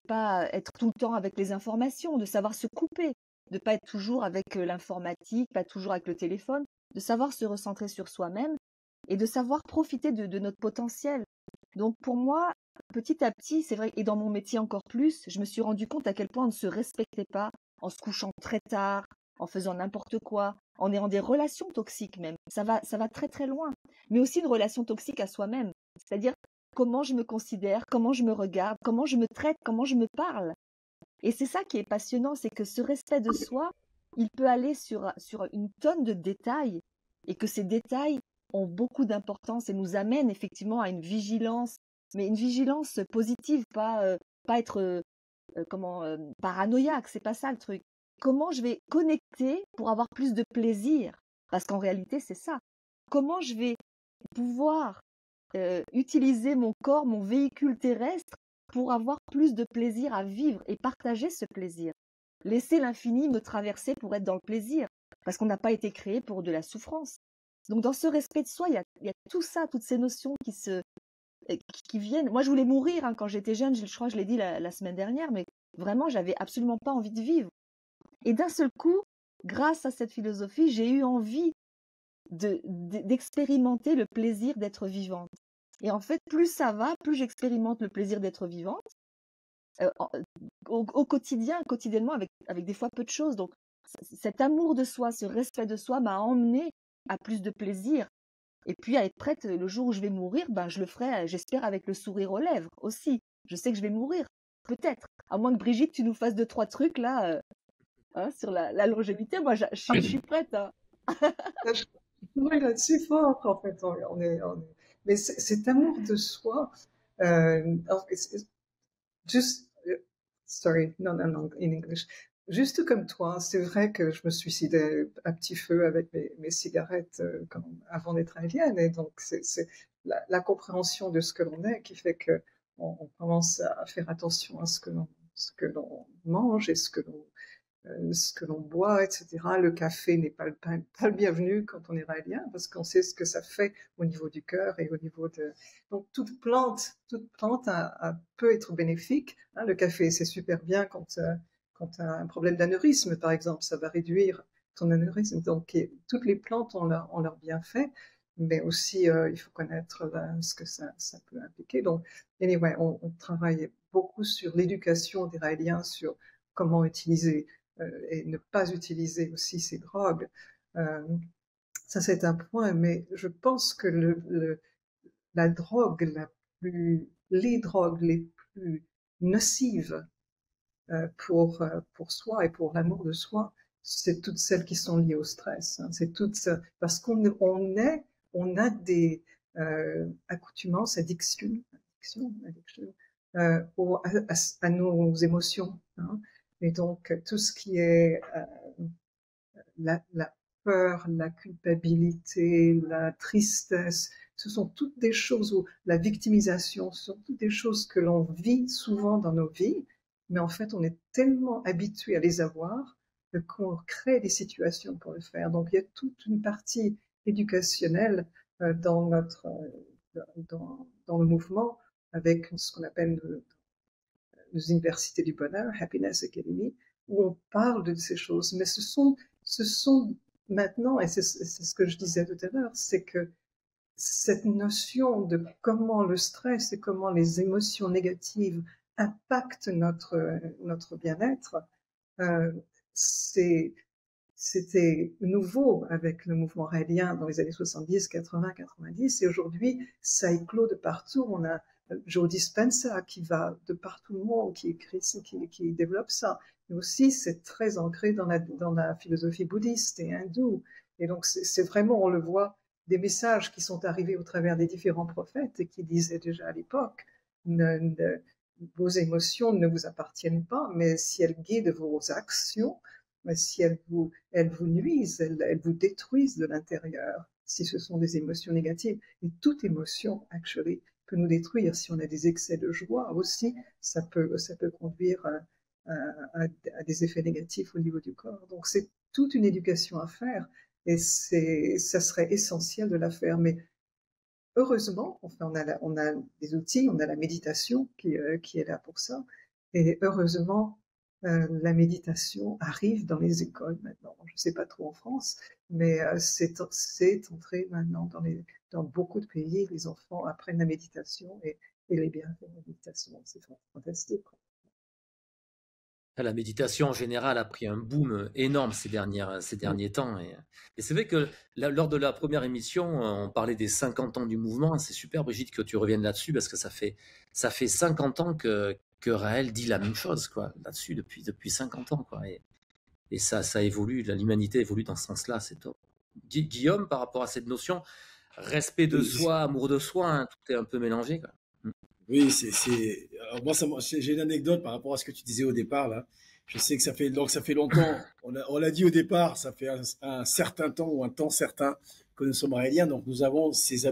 pas être tout le temps avec les informations, de savoir se couper. de pas être toujours avec l'informatique, pas toujours avec le téléphone, de savoir se recentrer sur soi-même et de savoir profiter de notre potentiel. Donc pour moi, petit à petit, c'est vrai, et dans mon métier encore plus, je me suis rendu compte à quel point on ne se respectait pas en se couchant très tard, en faisant n'importe quoi, en ayant des relations toxiques même. Ça va très très loin. Mais aussi une relation toxique à soi-même. C'est-à-dire comment je me considère, comment je me regarde, comment je me traite, comment je me parle. Et c'est ça qui est passionnant, c'est que ce respect de soi, il peut aller sur une tonne de détails et que ces détails ont beaucoup d'importance et nous amènent effectivement à une vigilance, mais une vigilance positive, pas être paranoïaque, c'est pas ça le truc. Comment je vais connecter pour avoir plus de plaisir? Parce qu'en réalité, c'est ça. Comment je vais pouvoir utiliser mon corps, mon véhicule terrestre, pour avoir plus de plaisir à vivre et partager ce plaisir. Laisser l'infini me traverser pour être dans le plaisir, parce qu'on n'a pas été créé pour de la souffrance. Donc dans ce respect de soi, il y a tout ça, toutes ces notions qui viennent. Moi, je voulais mourir hein, quand j'étais jeune, je crois que je l'ai dit la semaine dernière, mais vraiment, j'avais absolument pas envie de vivre. Et d'un seul coup, grâce à cette philosophie, j'ai eu envie d'expérimenter le plaisir d'être vivante. Et en fait, plus ça va, plus j'expérimente le plaisir d'être vivante au quotidien, quotidiennement, avec des fois peu de choses. Donc, cet amour de soi, ce respect de soi m'a emmené à plus de plaisir. Et puis à être prête, le jour où je vais mourir, ben, je le ferai, j'espère, avec le sourire aux lèvres aussi. Je sais que je vais mourir, peut-être. À moins que Brigitte, tu nous fasses 2-3 trucs là hein, sur la longévité. Moi, je suis prête. Hein. Oui, là-dessus fort, en fait. Mais cet amour de soi, juste, sorry, non, in English. Juste comme toi, c'est vrai que je me suicidais à petit feu avec mes cigarettes avant d'être indienne. Et donc, c'est la compréhension de ce que l'on est qui fait que on commence à faire attention à ce que l'on mange et ce que l'on boit, etc. Le café n'est pas le bienvenu quand on est raélien, parce qu'on sait ce que ça fait au niveau du cœur et au niveau de... Donc toute plante peut être bénéfique. Hein. Le café, c'est super bien quand tu as un problème d'anévrisme, par exemple, ça va réduire ton anévrisme. Donc toutes les plantes ont leur bienfait, mais aussi il faut connaître ce que ça peut impliquer. Donc, anyway, on travaille beaucoup sur l'éducation des raéliens, sur comment utiliser et ne pas utiliser aussi ces drogues. Ça, c'est un point, mais je pense que les drogues les plus nocives pour soi et pour l'amour de soi, c'est toutes celles qui sont liées au stress. Hein. C'est toutes parce on a des accoutumances, addictions à nos émotions. Hein. Et donc, tout ce qui est la peur, la culpabilité, la tristesse, ce sont toutes des choses, ou la victimisation, ce sont toutes des choses que l'on vit souvent dans nos vies, mais en fait, on est tellement habitué à les avoir qu'on crée des situations pour le faire. Donc, il y a toute une partie éducationnelle dans le mouvement, avec ce qu'on appelle les universités du bonheur, Happiness Academy, où on parle de ces choses. Mais ce sont maintenant, et c'est ce que je disais tout à l'heure, c'est que cette notion de comment le stress et comment les émotions négatives impactent notre bien-être, c'était nouveau avec le mouvement raélien dans les années 70, 80, 90, et aujourd'hui, ça éclot de partout. On a Joe Dispenza qui va de partout le monde, qui écrit, qui développe ça. Mais aussi, c'est très ancré dans la philosophie bouddhiste et hindoue. Et donc, c'est vraiment, on le voit, des messages qui sont arrivés au travers des différents prophètes et qui disaient déjà à l'époque, vos émotions ne vous appartiennent pas, mais si elles guident vos actions, mais si elles vous nuisent, elles vous détruisent de l'intérieur, si ce sont des émotions négatives. Et toute émotion, actually, peut nous détruire. Si on a des excès de joie aussi, ça peut conduire à des effets négatifs au niveau du corps. Donc c'est toute une éducation à faire et ça serait essentiel de la faire. Mais heureusement, enfin, on a des outils, on a la méditation qui est là pour ça. Et heureusement, la méditation arrive dans les écoles maintenant. Je ne sais pas trop en France, mais c'est entré maintenant dans beaucoup de pays. Les enfants apprennent la méditation et les bienfaits de la méditation. C'est fantastique. La méditation en général a pris un boom énorme ces derniers temps. Et c'est vrai que lors de la première émission, on parlait des 50 ans du mouvement. C'est super, Brigitte, que tu reviennes là-dessus parce que ça fait 50 ans que Raël dit la même chose quoi, là-dessus depuis 50 ans. Quoi. Et ça évolue, l'humanité évolue dans ce sens-là, c'est top. Guillaume, par rapport à cette notion, respect de soi, amour de soi, hein, tout est un peu mélangé. Quoi. Oui, alors moi, j'ai une anecdote par rapport à ce que tu disais au départ, là. Je sais que ça fait longtemps, on l'a dit au départ, ça fait un certain temps ou un temps certain que nous sommes raéliens, donc nous avons ces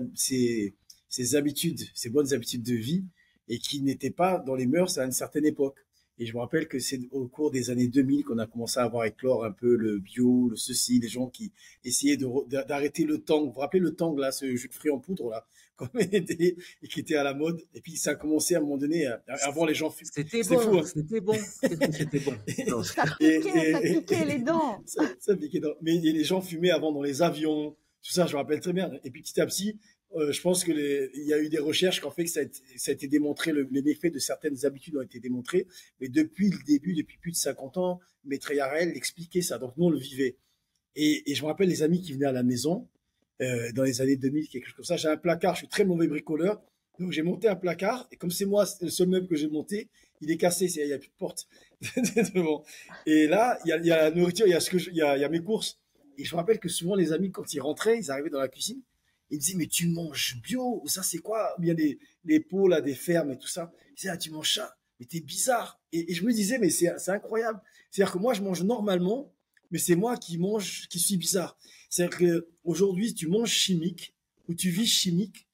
habitudes, ces bonnes habitudes de vie, et qui n'étaient pas dans les mœurs à une certaine époque. Et je me rappelle que c'est au cours des années 2000 qu'on a commencé à voir éclore un peu le bio, le ceci, les gens qui essayaient d'arrêter le tang. Vous vous rappelez le tang, là, ce jus de fruits en poudre, là, et qui était à la mode. Et puis ça a commencé à un moment donné, avant les gens fumaient. C'était bon, fou, hein. C'était bon. Non, Ça piquait les dents. Ça piquait mais les gens fumaient avant dans les avions, tout ça, je me rappelle très bien. Et puis petit à petit, je pense que il y a eu des recherches qui ont fait que ça a été démontré, les méfaits de certaines habitudes ont été démontrés. Mais depuis le début, depuis plus de 50 ans, Maître Yarel expliquait ça. Donc nous, on le vivait. Et je me rappelle les amis qui venaient à la maison, dans les années 2000, quelque chose comme ça. J'ai un placard, je suis très mauvais bricoleur. Donc j'ai monté un placard. Et comme c'est moi, c'est le seul meuble que j'ai monté, il est cassé, il n'y a plus de porte. Devant. Et là, il y a la nourriture, il y a mes courses. Et je me rappelle que souvent les amis, quand ils rentraient, ils arrivaient dans la cuisine, ils disaient, mais tu manges bio, ou ça c'est quoi? Ou bien des pots là, des fermes et tout ça. Ils disaient, ah, tu manges ça, mais t'es bizarre. Et je me disais, mais c'est incroyable. C'est-à-dire que moi, je mange normalement, mais c'est moi qui suis bizarre. C'est-à-dire qu'aujourd'hui, tu manges chimique, ou tu vis chimique,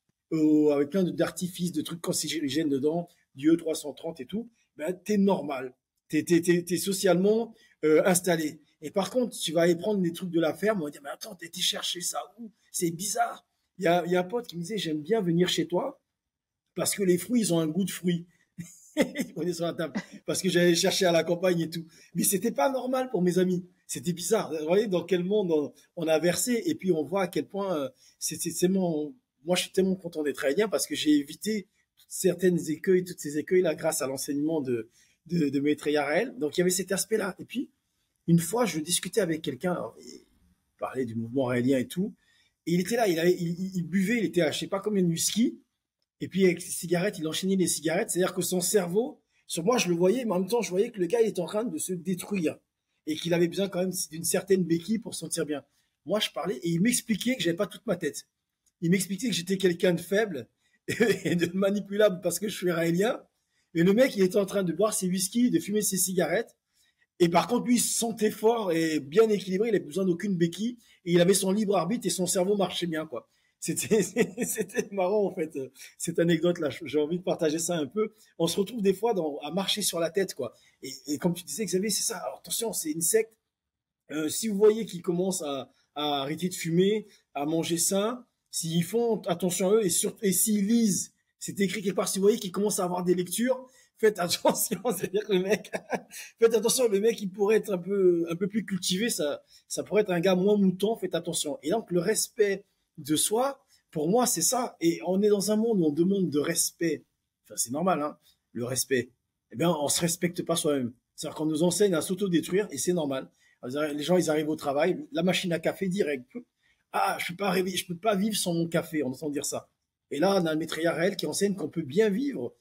avec plein d'artifices, de trucs cancérigènes dedans, du E330 et tout, ben, t'es normal. T'es socialement installé. Et par contre, tu vas aller prendre des trucs de la ferme, on va dire, mais attends, t'as été chercher ça où? C'est bizarre. Il y a un pote qui me disait, j'aime bien venir chez toi parce que les fruits, ils ont un goût de fruits. On est sur la table. Parce que j'allais chercher à la campagne et tout. Mais c'était pas normal pour mes amis. C'était bizarre. Vous voyez dans quel monde on a versé. Et puis on voit à quel point moi je suis tellement content d'être raélien parce que j'ai évité toutes ces écueils-là grâce à l'enseignement de Maître Yarel. Donc il y avait cet aspect-là. Et puis, une fois, je discutais avec quelqu'un, il parlait du mouvement raélien et tout. Et il était là, il buvait, il était à je sais pas combien de whisky. Et puis avec ses cigarettes, il enchaînait les cigarettes. C'est-à-dire que son cerveau, sur moi, je le voyais, mais en même temps, je voyais que le gars, il était en train de se détruire. Et qu'il avait besoin quand même d'une certaine béquille pour se sentir bien. Moi, je parlais et il m'expliquait que j'avais pas toute ma tête. Il m'expliquait que j'étais quelqu'un de faible et de manipulable parce que je suis raélien. Et le mec, il était en train de boire ses whisky, de fumer ses cigarettes. Et par contre, lui, il se sentait fort et bien équilibré. Il n'avait besoin d'aucune béquille. Et il avait son libre arbitre et son cerveau marchait bien, quoi. C'était marrant, en fait, cette anecdote-là. J'ai envie de partager ça un peu. On se retrouve des fois à marcher sur la tête, quoi. Et comme tu disais, Xavier, c'est ça. Alors, attention, c'est une secte. Si vous voyez qu'ils commencent à arrêter de fumer, à manger sain, s'ils font attention à eux et s'ils lisent, c'est écrit quelque part, si vous voyez qu'ils commencent à avoir des lectures, faites attention, c'est-à-dire que faites attention, le mec, il pourrait être un peu plus cultivé, ça pourrait être un gars moins mouton, faites attention. Et donc, le respect de soi, pour moi, c'est ça. Et on est dans un monde où on demande de respect. Enfin, c'est normal, hein, le respect. Eh bien, on se respecte pas soi-même. C'est-à-dire qu'on nous enseigne à s'autodétruire et c'est normal. Les gens, ils arrivent au travail, la machine à café direct. Ah, je peux pas vivre sans mon café, on entend dire ça. Et là, on a le Maître Yarel qui enseigne qu'on peut bien vivre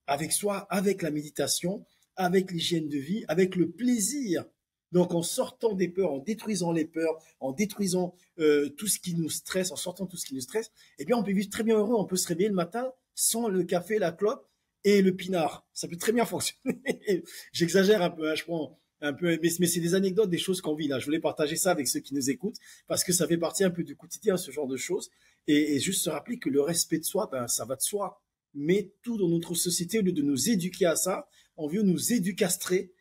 avec soi, avec la méditation, avec l'hygiène de vie, avec le plaisir. Donc, en sortant des peurs, en détruisant les peurs, en détruisant tout ce qui nous stresse, en sortant tout ce qui nous stresse, eh bien, on peut vivre très bien heureux. On peut se réveiller le matin sans le café, la clope et le pinard. Ça peut très bien fonctionner. J'exagère un peu, hein, je prends un peu, mais c'est des anecdotes, des choses qu'on vit là. Je voulais partager ça avec ceux qui nous écoutent parce que ça fait partie un peu du quotidien, ce genre de choses. Et juste se rappeler que le respect de soi, ben, ça va de soi. Mais tout dans notre société, au lieu de nous éduquer à ça, on veut nous éducastrer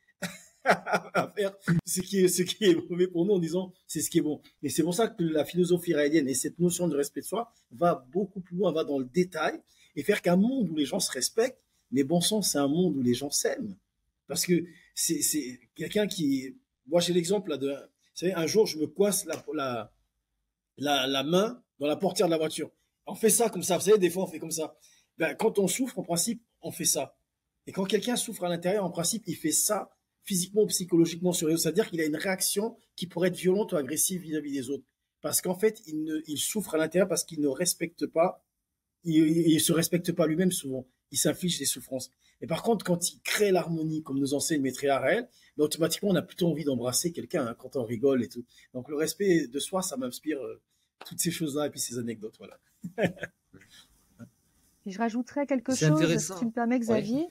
à faire ce qui est mauvais pour nous en disant c'est ce qui est bon. Et c'est pour ça que la philosophie raélienne et cette notion de respect de soi va beaucoup plus loin, va dans le détail et faire qu'un monde où les gens se respectent, mais bon sang, c'est un monde où les gens s'aiment. Parce que c'est quelqu'un qui, moi j'ai l'exemple là de, vous savez, un jour je me coince la main dans la portière de la voiture. On fait ça comme ça, vous savez, des fois on fait comme ça. Ben, quand on souffre, en principe, on fait ça. Et quand quelqu'un souffre à l'intérieur, en principe, il fait ça physiquement ou psychologiquement sur les autres. C'est-à-dire qu'il a une réaction qui pourrait être violente ou agressive vis-à-vis des autres. Parce qu'en fait, il souffre à l'intérieur parce qu'il ne respecte pas, il se respecte pas lui-même souvent. Il s'inflige des souffrances. Et par contre, quand il crée l'harmonie, comme nous enseigne Maître Harel, ben, automatiquement, on a plutôt envie d'embrasser quelqu'un hein, quand on rigole et tout. Donc le respect de soi, ça m'inspire toutes ces choses-là et puis ces anecdotes. Voilà. Et je rajouterais quelque C'est chose, si intéressant. tu me permets, Oui. Xavier.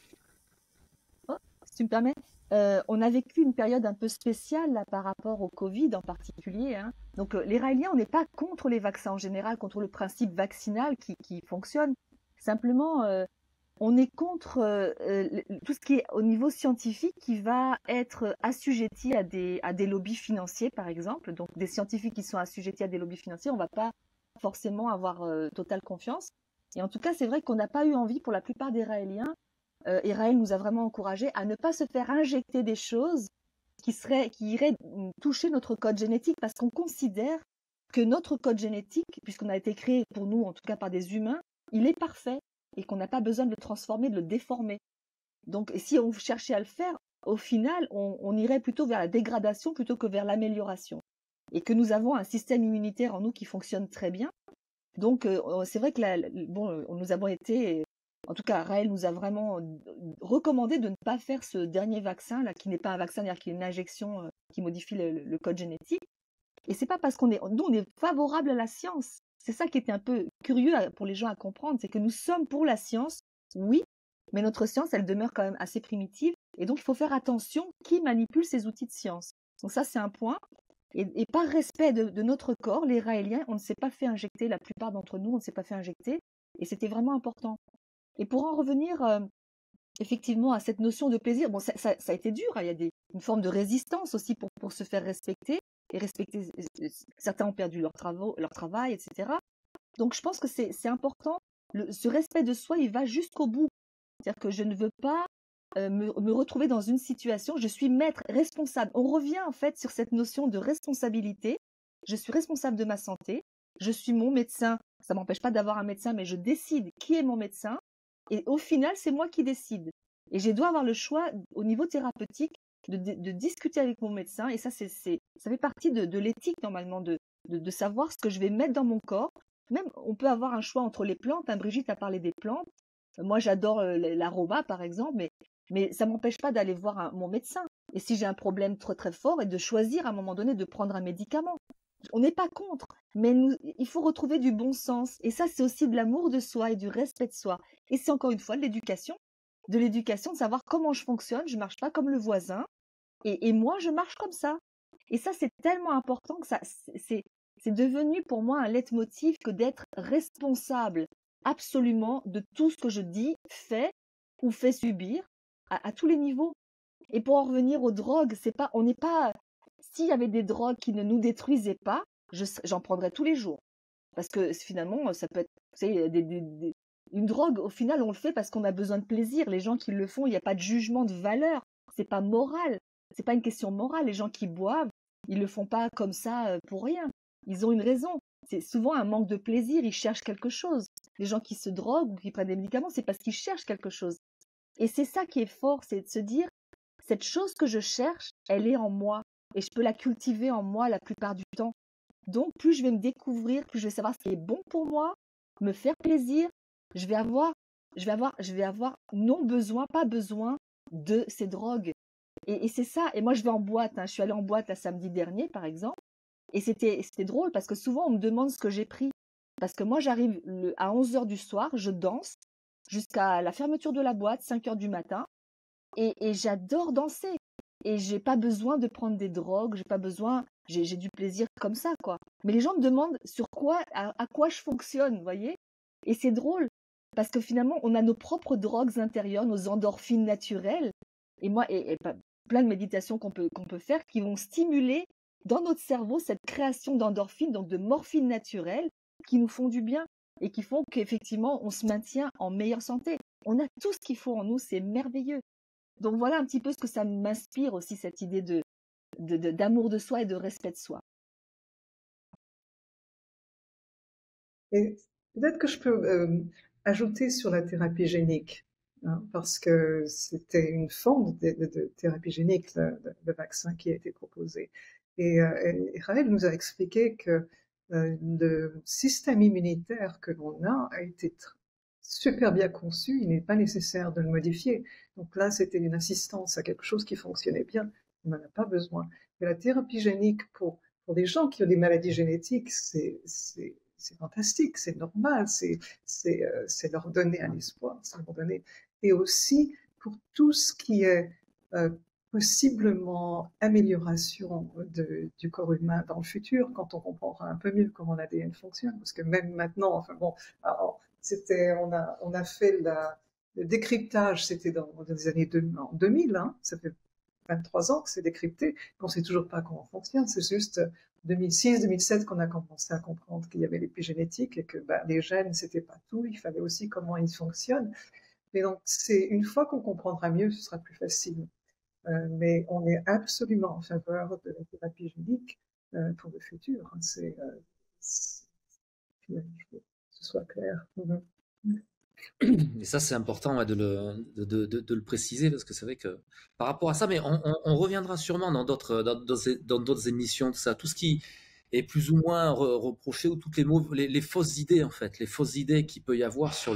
Oh, si tu me permets, on a vécu une période un peu spéciale là, par rapport au Covid en particulier. Hein. Donc les Raéliens, on n'est pas contre les vaccins en général, contre le principe vaccinal qui fonctionne. Simplement, on est contre tout ce qui est au niveau scientifique qui va être assujetti à des lobbies financiers, par exemple. Donc des scientifiques qui sont assujettis à des lobbies financiers, on ne va pas forcément avoir totale confiance. Et en tout cas, c'est vrai qu'on n'a pas eu envie pour la plupart des Raéliens. Et Raël nous a vraiment encouragés à ne pas se faire injecter des choses qui iraient toucher notre code génétique, parce qu'on considère que notre code génétique, puisqu'on a été créé pour nous, en tout cas par des humains, il est parfait et qu'on n'a pas besoin de le transformer, de le déformer. Donc, si on cherchait à le faire, au final, on irait plutôt vers la dégradation plutôt que vers l'amélioration. Et que nous avons un système immunitaire en nous qui fonctionne très bien. Donc, c'est vrai que nous avons été, en tout cas, Raël nous a vraiment recommandé de ne pas faire ce dernier vaccin, là, qui n'est pas un vaccin, c'est-à-dire qui est une injection qui modifie le code génétique. Et c'est pas parce nous, on est favorable à la science. C'est ça qui était un peu curieux pour les gens à comprendre, c'est que nous sommes pour la science, oui, mais notre science, elle demeure quand même assez primitive. Et donc, il faut faire attention qui manipule ces outils de science. Donc ça, c'est un point. Et par respect de notre corps, les Raéliens, on ne s'est pas fait injecter, la plupart d'entre nous, on ne s'est pas fait injecter, et c'était vraiment important. Et pour en revenir effectivement à cette notion de plaisir, bon, ça a été dur, hein, il y a une forme de résistance aussi pour se faire respecter, et respecter, certains ont perdu leur travail, etc. Donc je pense que c'est important, ce respect de soi, il va jusqu'au bout. C'est-à-dire que je ne veux pas me retrouver dans une situation, je suis maître, responsable. On revient en fait sur cette notion de responsabilité. Je suis responsable de ma santé, je suis mon médecin. Ça ne m'empêche pas d'avoir un médecin, mais je décide qui est mon médecin. Et au final, c'est moi qui décide. Et je dois avoir le choix au niveau thérapeutique de discuter avec mon médecin. Et ça, ça fait partie de l'éthique normalement, de savoir ce que je vais mettre dans mon corps. Même, on peut avoir un choix entre les plantes. Hein, Brigitte a parlé des plantes. Moi, j'adore l'aroma, par exemple, mais ça ne m'empêche pas d'aller voir mon médecin. Et si j'ai un problème très très fort, et de choisir à un moment donné de prendre un médicament. On n'est pas contre, mais il faut retrouver du bon sens. Et ça, c'est aussi de l'amour de soi et du respect de soi. Et c'est encore une fois de l'éducation, de savoir comment je fonctionne. Je ne marche pas comme le voisin. Et moi, je marche comme ça. Et ça, c'est tellement important que c'est devenu pour moi un leitmotiv que d'être responsable absolument de tout ce que je dis, fais ou fais subir à tous les niveaux. Et pour en revenir aux drogues, on n'est pas. S'il y avait des drogues qui ne nous détruisaient pas, j'en prendrais tous les jours. Parce que finalement, ça peut être, vous savez, une drogue, au final, on le fait parce qu'on a besoin de plaisir. Les gens qui le font, il n'y a pas de jugement de valeur. C'est pas moral. C'est pas une question morale. Les gens qui boivent, ils le font pas comme ça pour rien. Ils ont une raison. C'est souvent un manque de plaisir. Ils cherchent quelque chose. Les gens qui se droguent ou qui prennent des médicaments, c'est parce qu'ils cherchent quelque chose. Et c'est ça qui est fort, c'est de se dire, cette chose que je cherche, elle est en moi. Et je peux la cultiver en moi la plupart du temps. Donc, plus je vais me découvrir, plus je vais savoir ce qui est bon pour moi, me faire plaisir, je vais avoir non besoin, pas besoin de ces drogues. Et c'est ça. Et moi, je vais en boîte. Hein. Je suis allée en boîte la samedi dernier, par exemple. Et c'était drôle parce que souvent, on me demande ce que j'ai pris. Parce que moi, j'arrive à 11h du soir, je danse jusqu'à la fermeture de la boîte, 5h du matin. Et j'adore danser. Et j'ai pas besoin de prendre des drogues, j'ai pas besoin, j'ai du plaisir comme ça, quoi. Mais les gens me demandent à quoi je fonctionne, vous voyez? Et c'est drôle, parce que finalement, on a nos propres drogues intérieures, nos endorphines naturelles. Et moi, et plein de méditations qu'on peut faire qui vont stimuler dans notre cerveau cette création d'endorphines, donc de morphines naturelles, qui nous font du bien et qui font qu'effectivement, on se maintient en meilleure santé. On a tout ce qu'il faut en nous, c'est merveilleux. Donc voilà un petit peu ce que ça m'inspire aussi, cette idée d'amour de soi et de respect de soi. Et peut-être que je peux ajouter sur la thérapie génique, hein, parce que c'était une forme de thérapie génique, le vaccin qui a été proposé. Et Raël nous a expliqué que le système immunitaire que l'on a été super bien conçu, il n'est pas nécessaire de le modifier. Donc là, c'était une assistance à quelque chose qui fonctionnait bien, on n'en a pas besoin. Mais la thérapie génique pour des gens qui ont des maladies génétiques, c'est fantastique, c'est normal, c'est leur donner un espoir, c'est leur donner. Et aussi pour tout ce qui est possiblement amélioration du corps humain dans le futur, quand on comprendra un peu mieux comment l'ADN fonctionne, parce que même maintenant, enfin bon, alors, on a fait le décryptage, c'était dans les années 2000, hein, ça fait 23 ans que c'est décrypté, on ne sait toujours pas comment fonctionne, c'est juste 2006-2007 qu'on a commencé à comprendre qu'il y avait l'épigénétique et que les gènes, c'était pas tout, il fallait aussi comment ils fonctionnent. Mais donc, une fois qu'on comprendra mieux, ce sera plus facile. Mais on est absolument en faveur de la thérapie génique pour le futur. Hein. Que ce soit clair. Et ça, c'est important de le préciser parce que c'est vrai que par rapport à ça, mais on reviendra sûrement dans d'autres émissions, tout ce qui est plus ou moins reproché ou toutes les fausses idées en fait, les fausses idées qu'il peut y avoir sur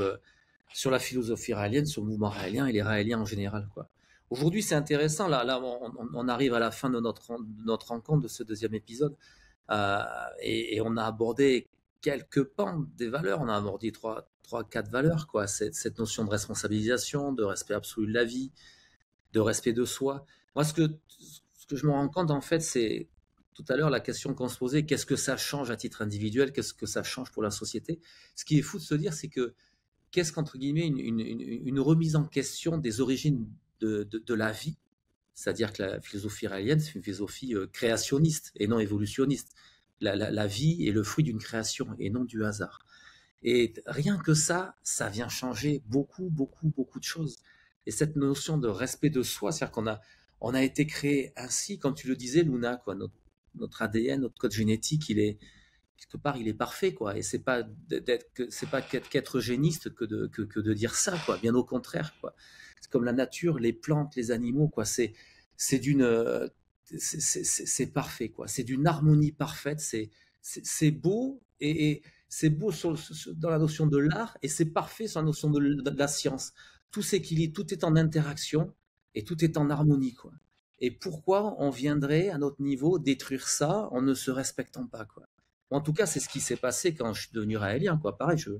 la philosophie raélienne, sur le mouvement raélien et les raéliens en général, quoi. Aujourd'hui, c'est intéressant. Là, on arrive à la fin de notre rencontre de ce deuxième épisode et on a abordé quelques pans des valeurs. On a abordé trois, quatre valeurs, quoi. Cette notion de responsabilisation, de respect absolu de la vie, de respect de soi. Moi, ce que je me rends compte, en fait, c'est tout à l'heure la question qu'on se posait, qu'est-ce que ça change à titre individuel, qu'est-ce que ça change pour la société? Ce qui est fou de se dire, c'est que qu'est-ce qu'entre guillemets une remise en question des origines de la vie, c'est-à-dire que la philosophie raélienne, c'est une philosophie créationniste et non évolutionniste. La vie est le fruit d'une création et non du hasard. Et rien que ça vient changer beaucoup, beaucoup, beaucoup de choses. Et cette notion de respect de soi, c'est-à-dire on a été créé ainsi, comme tu le disais, Luna, quoi. Notre ADN, notre code génétique, quelque part, il est parfait, quoi. Et c'est pas qu'être géniste que de dire ça, quoi. Bien au contraire, quoi. C'est comme la nature, les plantes, les animaux, quoi. C'est parfait, quoi. C'est d'une harmonie parfaite. C'est beau et c'est beau dans la notion de l'art et c'est parfait sur la notion de la science. Tout s'équilibre, tout est en interaction et tout est en harmonie, quoi. Et pourquoi on viendrait à notre niveau détruire ça en ne se respectant pas, quoi. En tout cas, c'est ce qui s'est passé quand je suis devenu raélien, quoi. Pareil, je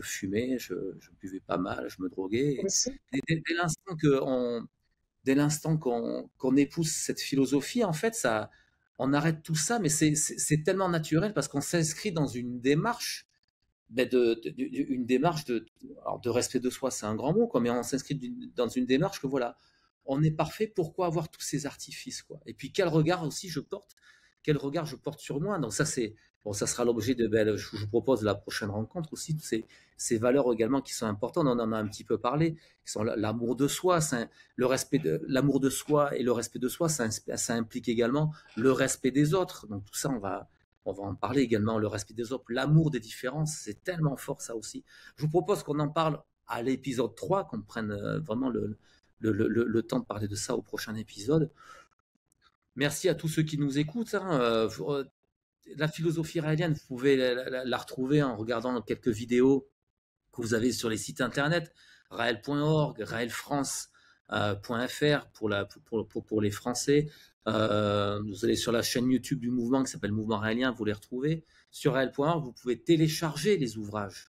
fumais, je buvais pas mal, je me droguais. Dès l'instant qu'on épouse cette philosophie, en fait, on arrête tout ça, mais c'est tellement naturel parce qu'on s'inscrit dans une démarche, une démarche alors de respect de soi, c'est un grand mot, quoi, mais on s'inscrit dans une démarche que voilà, on est parfait, pourquoi avoir tous ces artifices, quoi. Et puis quel regard quel regard je porte sur moi. Donc ça, ça sera l'objet je vous propose la prochaine rencontre aussi, ces valeurs également qui sont importantes. On en a un petit peu parlé, qui sont l'amour de soi, l'amour de soi et le respect de soi, ça implique également le respect des autres. Donc tout ça, on va en parler également, le respect des autres, l'amour des différences, c'est tellement fort ça aussi. Je vous propose qu'on en parle à l'épisode 3, qu'on prenne vraiment le temps de parler de ça au prochain épisode. Merci à tous ceux qui nous écoutent. La philosophie raélienne, vous pouvez la retrouver en regardant quelques vidéos que vous avez sur les sites internet, rael.org, raelfrance.fr pour les Français. Vous allez sur la chaîne YouTube du mouvement qui s'appelle Mouvement Raélien, vous les retrouvez. Sur rael.org, vous pouvez télécharger les ouvrages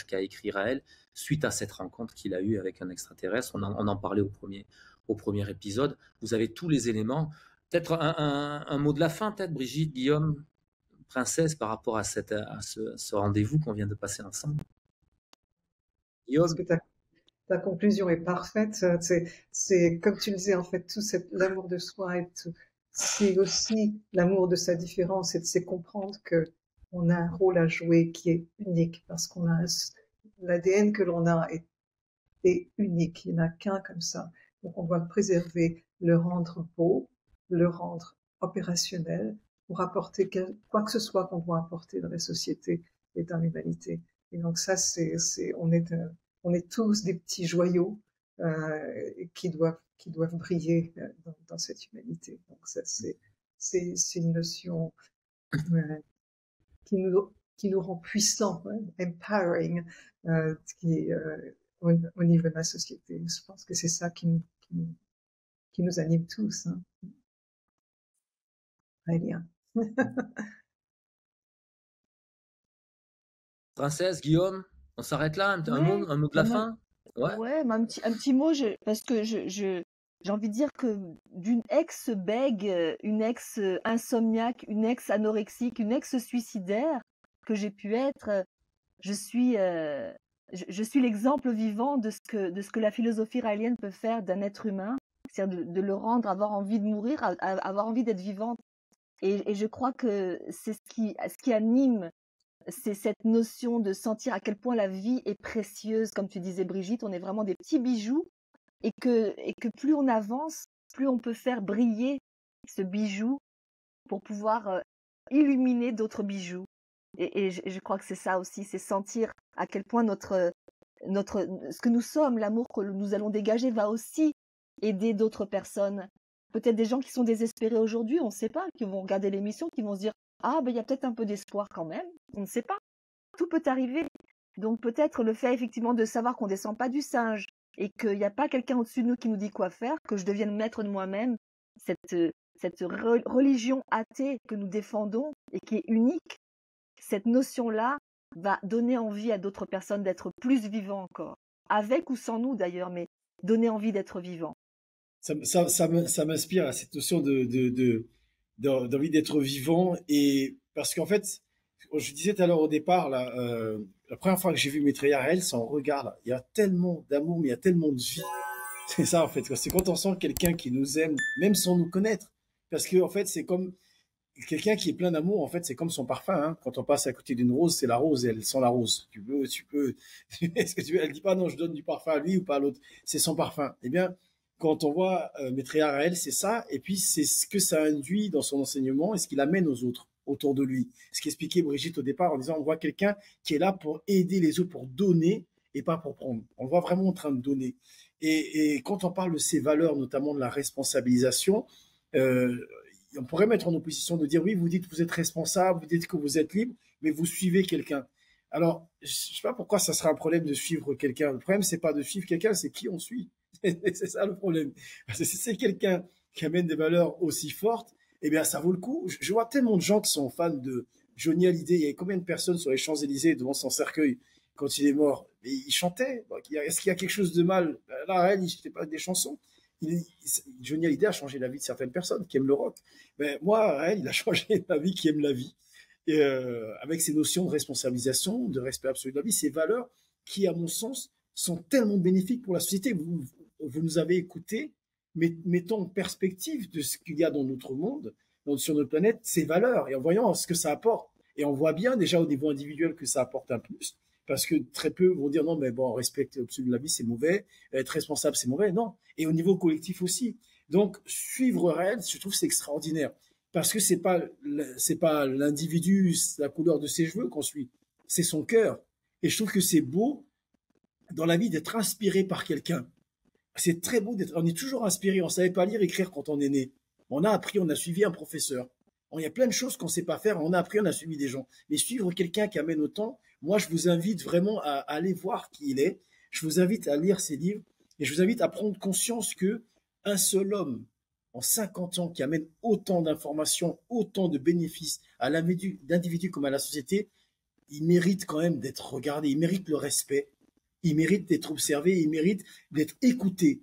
qu'a écrit Raël suite à cette rencontre qu'il a eue avec un extraterrestre. On en parlait au premier épisode. Vous avez tous les éléments. Peut-être un mot de la fin, peut-être, Brigitte, Guillaume, Princesse, par rapport à ce rendez-vous qu'on vient de passer ensemble. Guillaume. Parce que ta conclusion est parfaite. C'est comme tu le disais, en fait, tout l'amour de soi c'est aussi l'amour de sa différence et c'est comprendre que on a un rôle à jouer qui est unique parce qu'on a l'ADN que l'on a est est unique. Il n'y en a qu'un comme ça. Donc on doit le préserver, le rendre beau, le rendre opérationnel pour apporter quoi que ce soit qu'on doit apporter dans la société et dans l'humanité. Et donc ça, on est tous des petits joyaux qui doivent briller dans cette humanité. Donc ça, c'est une notion qui nous rend puissants, empowering, au niveau de la société. Je pense que c'est ça qui nous anime tous. Hein. Très bien. Princesse, Guillaume, on s'arrête là, un mot de la fin? Ouais, mais un petit mot, parce que j'ai envie de dire que d'une ex-bègue, une ex-insomniaque, une ex-anorexique, une ex-suicidaire que j'ai pu être, je suis l'exemple vivant de ce que la philosophie raélienne peut faire d'un être humain, c'est-à-dire de le rendre avoir envie de mourir, avoir envie d'être vivante. Et je crois que c'est ce qui anime, c'est cette notion de sentir à quel point la vie est précieuse. Comme tu disais, Brigitte, on est vraiment des petits bijoux, et que plus on avance, plus on peut faire briller ce bijou pour pouvoir illuminer d'autres bijoux. Et je crois que c'est ça aussi, c'est sentir à quel point ce que nous sommes, l'amour que nous allons dégager va aussi aider d'autres personnes. Peut-être des gens qui sont désespérés aujourd'hui, on ne sait pas, qui vont regarder l'émission, qui vont se dire « Ah, ben il y a peut-être un peu d'espoir quand même ». On ne sait pas. Tout peut arriver. Donc peut-être le fait effectivement de savoir qu'on ne descend pas du singe et qu'il n'y a pas quelqu'un au-dessus de nous qui nous dit quoi faire, que je devienne maître de moi-même, cette religion athée que nous défendons et qui est unique, cette notion-là va donner envie à d'autres personnes d'être plus vivants encore. Avec ou sans nous d'ailleurs, mais donner envie d'être vivant. Ça m'inspire à cette notion d'envie d'être vivant, et parce qu'en fait, je disais tout à l'heure au départ, là, la première fois que j'ai vu Maitreya Raël, son regard, là, il y a tellement d'amour, mais il y a tellement de vie. C'est ça, en fait. C'est quand on sent quelqu'un qui nous aime, même sans nous connaître. Parce que, en fait, c'est comme quelqu'un qui est plein d'amour, en fait, c'est comme son parfum. Hein. Quand on passe à côté d'une rose, c'est la rose, et elle sent la rose. Est-ce que tu veux, elle dit pas non, je donne du parfum à lui ou pas à l'autre. C'est son parfum. Eh bien, quand on voit Maitreya Raël, c'est ça. Et puis, c'est ce que ça induit dans son enseignement et ce qu'il amène aux autres autour de lui. Ce qu'expliquait Brigitte au départ en disant, on voit quelqu'un qui est là pour aider les autres, pour donner et pas pour prendre. On le voit vraiment en train de donner. Et quand on parle de ces valeurs, notamment de la responsabilisation, on pourrait mettre en opposition de dire, oui, vous dites que vous êtes responsable, vous dites que vous êtes libre, mais vous suivez quelqu'un. Alors, je ne sais pas pourquoi ça sera un problème de suivre quelqu'un. Le problème, c'est pas de suivre quelqu'un, c'est qui on suit. C'est ça le problème. Parce que si c'est quelqu'un qui amène des valeurs aussi fortes, eh bien, ça vaut le coup. Je vois tellement de gens qui sont fans de Johnny Hallyday. Il y avait combien de personnes sur les Champs-Élysées devant son cercueil quand il est mort? Et il chantait. Est-ce qu'il y a quelque chose de mal? Là, il ne chantait pas des chansons. Johnny Hallyday a changé la vie de certaines personnes qui aiment le rock. Mais moi, il a changé la vie qui aime la vie. Et avec ces notions de responsabilisation, de respect absolu de la vie, ces valeurs qui, à mon sens, sont tellement bénéfiques pour la société. Vous nous avez écoutés, mettons en perspective de ce qu'il y a dans notre monde, sur notre planète, ces valeurs, et en voyant ce que ça apporte. Et on voit bien déjà au niveau individuel que ça apporte un plus, parce que très peu vont dire non, mais bon, respecter l'absolu de la vie, c'est mauvais, être responsable, c'est mauvais. Non. Et au niveau collectif aussi. Donc, suivre Raël, je trouve que c'est extraordinaire. Parce que c'est pas l'individu, la couleur de ses cheveux qu'on suit, c'est son cœur. Et je trouve que c'est beau dans la vie d'être inspiré par quelqu'un. C'est très beau on est toujours inspiré. On savait pas lire, écrire quand on est né. On a appris, on a suivi un professeur. Il y a plein de choses qu'on sait pas faire. On a appris, on a suivi des gens. Mais suivre quelqu'un qui amène autant, moi, je vous invite vraiment à aller voir qui il est. Je vous invite à lire ses livres et je vous invite à prendre conscience que un seul homme en 50 ans qui amène autant d'informations, autant de bénéfices à d'individus comme à la société, il mérite quand même d'être regardé, il mérite le respect, il mérite d'être observé, il mérite d'être écouté.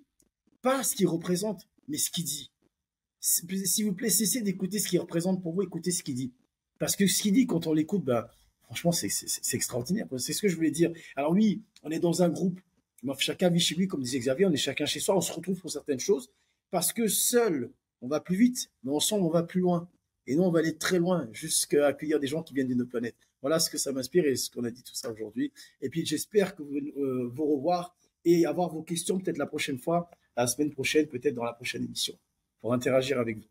Pas ce qu'il représente, mais ce qu'il dit. S'il vous plaît, cessez d'écouter ce qu'il représente pour vous, écoutez ce qu'il dit. Parce que ce qu'il dit, quand on l'écoute, franchement, c'est extraordinaire. C'est ce que je voulais dire. Alors oui, on est dans un groupe. Chacun vit chez lui, comme disait Xavier, on est chacun chez soi, on se retrouve pour certaines choses. Parce que seul, on va plus vite, mais ensemble, on va plus loin. Et nous, on va aller très loin, jusqu'à accueillir des gens qui viennent d'une autre planète. Voilà ce que ça m'inspire et ce qu'on a dit tout ça aujourd'hui. Et puis, j'espère que vous revoir et avoir vos questions peut-être la prochaine fois, la semaine prochaine, peut-être dans la prochaine émission, pour interagir avec vous.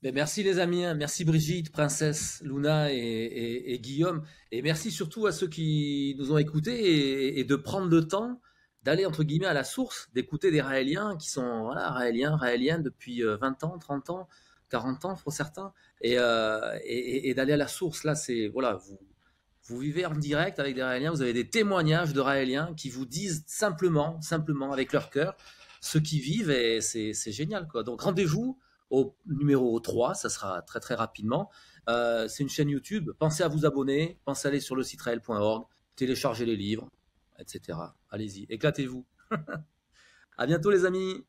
Ben, merci les amis, hein. Merci Brigitte, Princesse, Luna et Guillaume. Et merci surtout à ceux qui nous ont écoutés et de prendre le temps d'aller entre guillemets à la source, d'écouter des Raéliens qui sont voilà, Raéliens, Raéliennes depuis 20 ans, 30 ans, 40 ans pour certains, et d'aller à la source. Là, c'est voilà, vous vivez en direct avec des Raéliens, vous avez des témoignages de Raéliens qui vous disent simplement avec leur cœur ce qu'ils vivent et c'est génial quoi. Donc rendez-vous au numéro 3, ça sera très très rapidement. C'est une chaîne YouTube, pensez à vous abonner, pensez à aller sur le site raël.org, télécharger les livres, etc. Allez-y, éclatez-vous. À bientôt les amis.